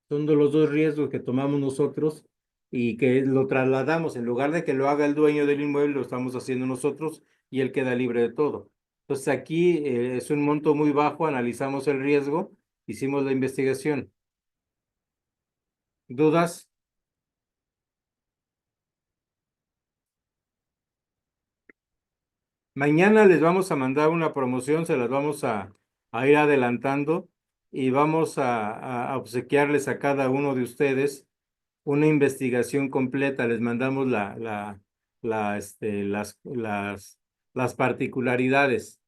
Son de los dos riesgos que tomamos nosotros y que lo trasladamos. En lugar de que lo haga el dueño del inmueble, lo estamos haciendo nosotros y él queda libre de todo. Entonces aquí es un monto muy bajo, analizamos el riesgo, hicimos la investigación. ¿Dudas? Mañana les vamos a mandar una promoción, se las vamos a ir adelantando y vamos a obsequiarles a cada uno de ustedes una investigación completa. Les mandamos las particularidades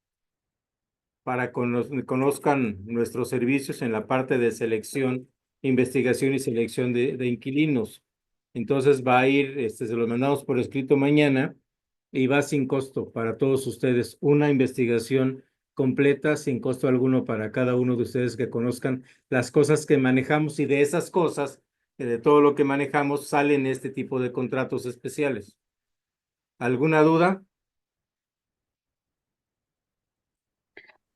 para que conozcan nuestros servicios en la parte de selección, investigación y selección de inquilinos. Entonces va a ir, se los mandamos por escrito mañana y va sin costo para todos ustedes. Una investigación completa, sin costo alguno para cada uno de ustedes, que conozcan las cosas que manejamos, y de esas cosas, de todo lo que manejamos, salen este tipo de contratos especiales. ¿Alguna duda?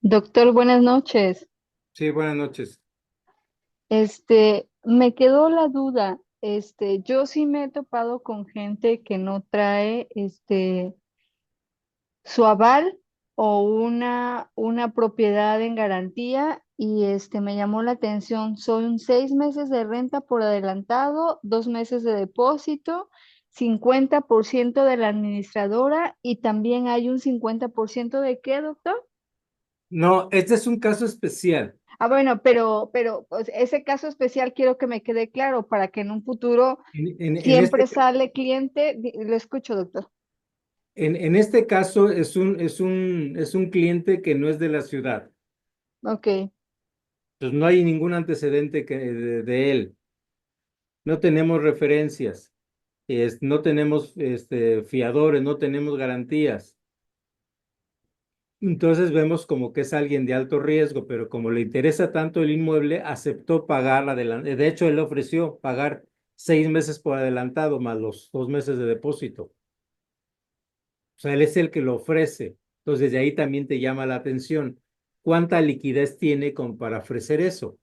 Doctor, buenas noches. Sí, buenas noches. Me quedó la duda. Yo sí me he topado con gente que no trae, su aval o una propiedad en garantía y me llamó la atención. Son 6 meses de renta por adelantado, 2 meses de depósito, 50% de la administradora y también hay un 50% de ¿qué, doctor? No, este es un caso especial. Ah, bueno, pero pues, ese caso especial quiero que me quede claro para que en un futuro En siempre sale cliente. Lo escucho, doctor. en este caso es un cliente que no es de la ciudad. Ok. Entonces no hay ningún antecedente de él. No tenemos referencias. No tenemos fiadores, no tenemos garantías. Entonces vemos como que es alguien de alto riesgo, pero como le interesa tanto el inmueble, aceptó pagar adelante. De hecho, él ofreció pagar 6 meses por adelantado más los 2 meses de depósito. O sea, él es el que lo ofrece. Entonces, de ahí también te llama la atención. ¿Cuánta liquidez tiene como para ofrecer eso?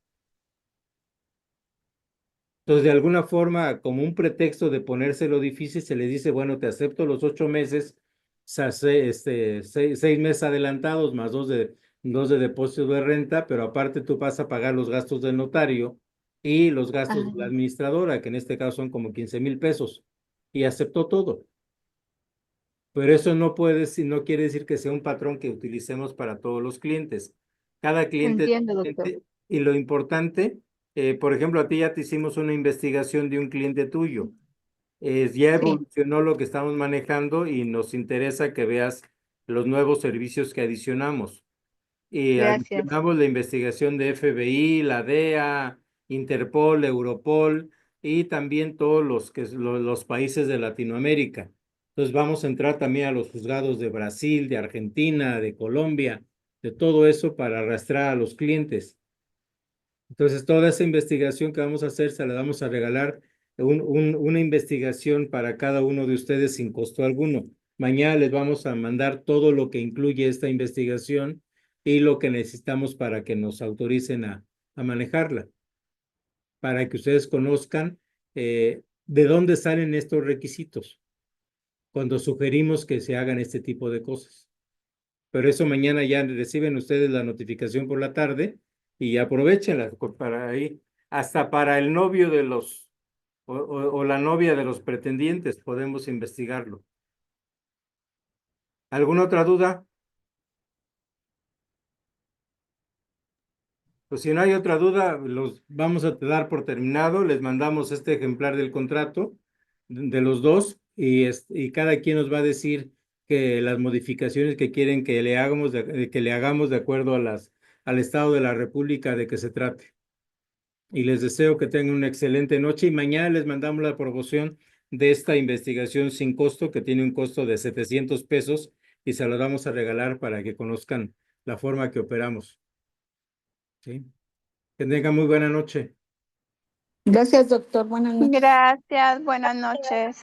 Entonces, de alguna forma, como un pretexto de ponérselo difícil, se le dice, bueno, te acepto los 8 meses, seis meses adelantados más dos de depósito de renta, pero aparte tú vas a pagar los gastos del notario y los gastos de la Ah, administradora, que en este caso son como 15,000 pesos. Y aceptó todo. Pero eso no quiere decir que sea un patrón que utilicemos para todos los clientes. Cada cliente es entiendo, doctor. diferente y lo importante, por ejemplo, a ti ya te hicimos una investigación de un cliente tuyo. Ya Sí, evolucionó lo que estamos manejando y nos interesa que veas los nuevos servicios que adicionamos. Y gracias. adicionamos la investigación de FBI, la DEA, Interpol, Europol y también todos los países de Latinoamérica. Entonces vamos a entrar también a los juzgados de Brasil, de Argentina, de Colombia, de todo eso para arrastrar a los clientes. Entonces toda esa investigación que vamos a hacer se la vamos a regalar una investigación para cada uno de ustedes sin costo alguno. Mañana les vamos a mandar todo lo que incluye esta investigación y lo que necesitamos para que nos autoricen a manejarla, para que ustedes conozcan de dónde salen estos requisitos cuando sugerimos que se hagan este tipo de cosas. Pero eso mañana ya reciben ustedes la notificación por la tarde y aprovechenla para ahí, hasta para el novio de o la novia de los pretendientes, podemos investigarlo. ¿Alguna otra duda? Pues si no hay otra duda, los vamos a dar por terminado. Les mandamos este ejemplar del contrato de los dos y cada quien nos va a decir que las modificaciones que quieren que le hagamos de acuerdo al Estado de la República de que se trate. Y les deseo que tengan una excelente noche y mañana les mandamos la promoción de esta investigación sin costo que tiene un costo de 700 pesos y se la vamos a regalar para que conozcan la forma que operamos. ¿Sí? Que tengan muy buena noche. Gracias, doctor. Buenas noches. Gracias, buenas noches.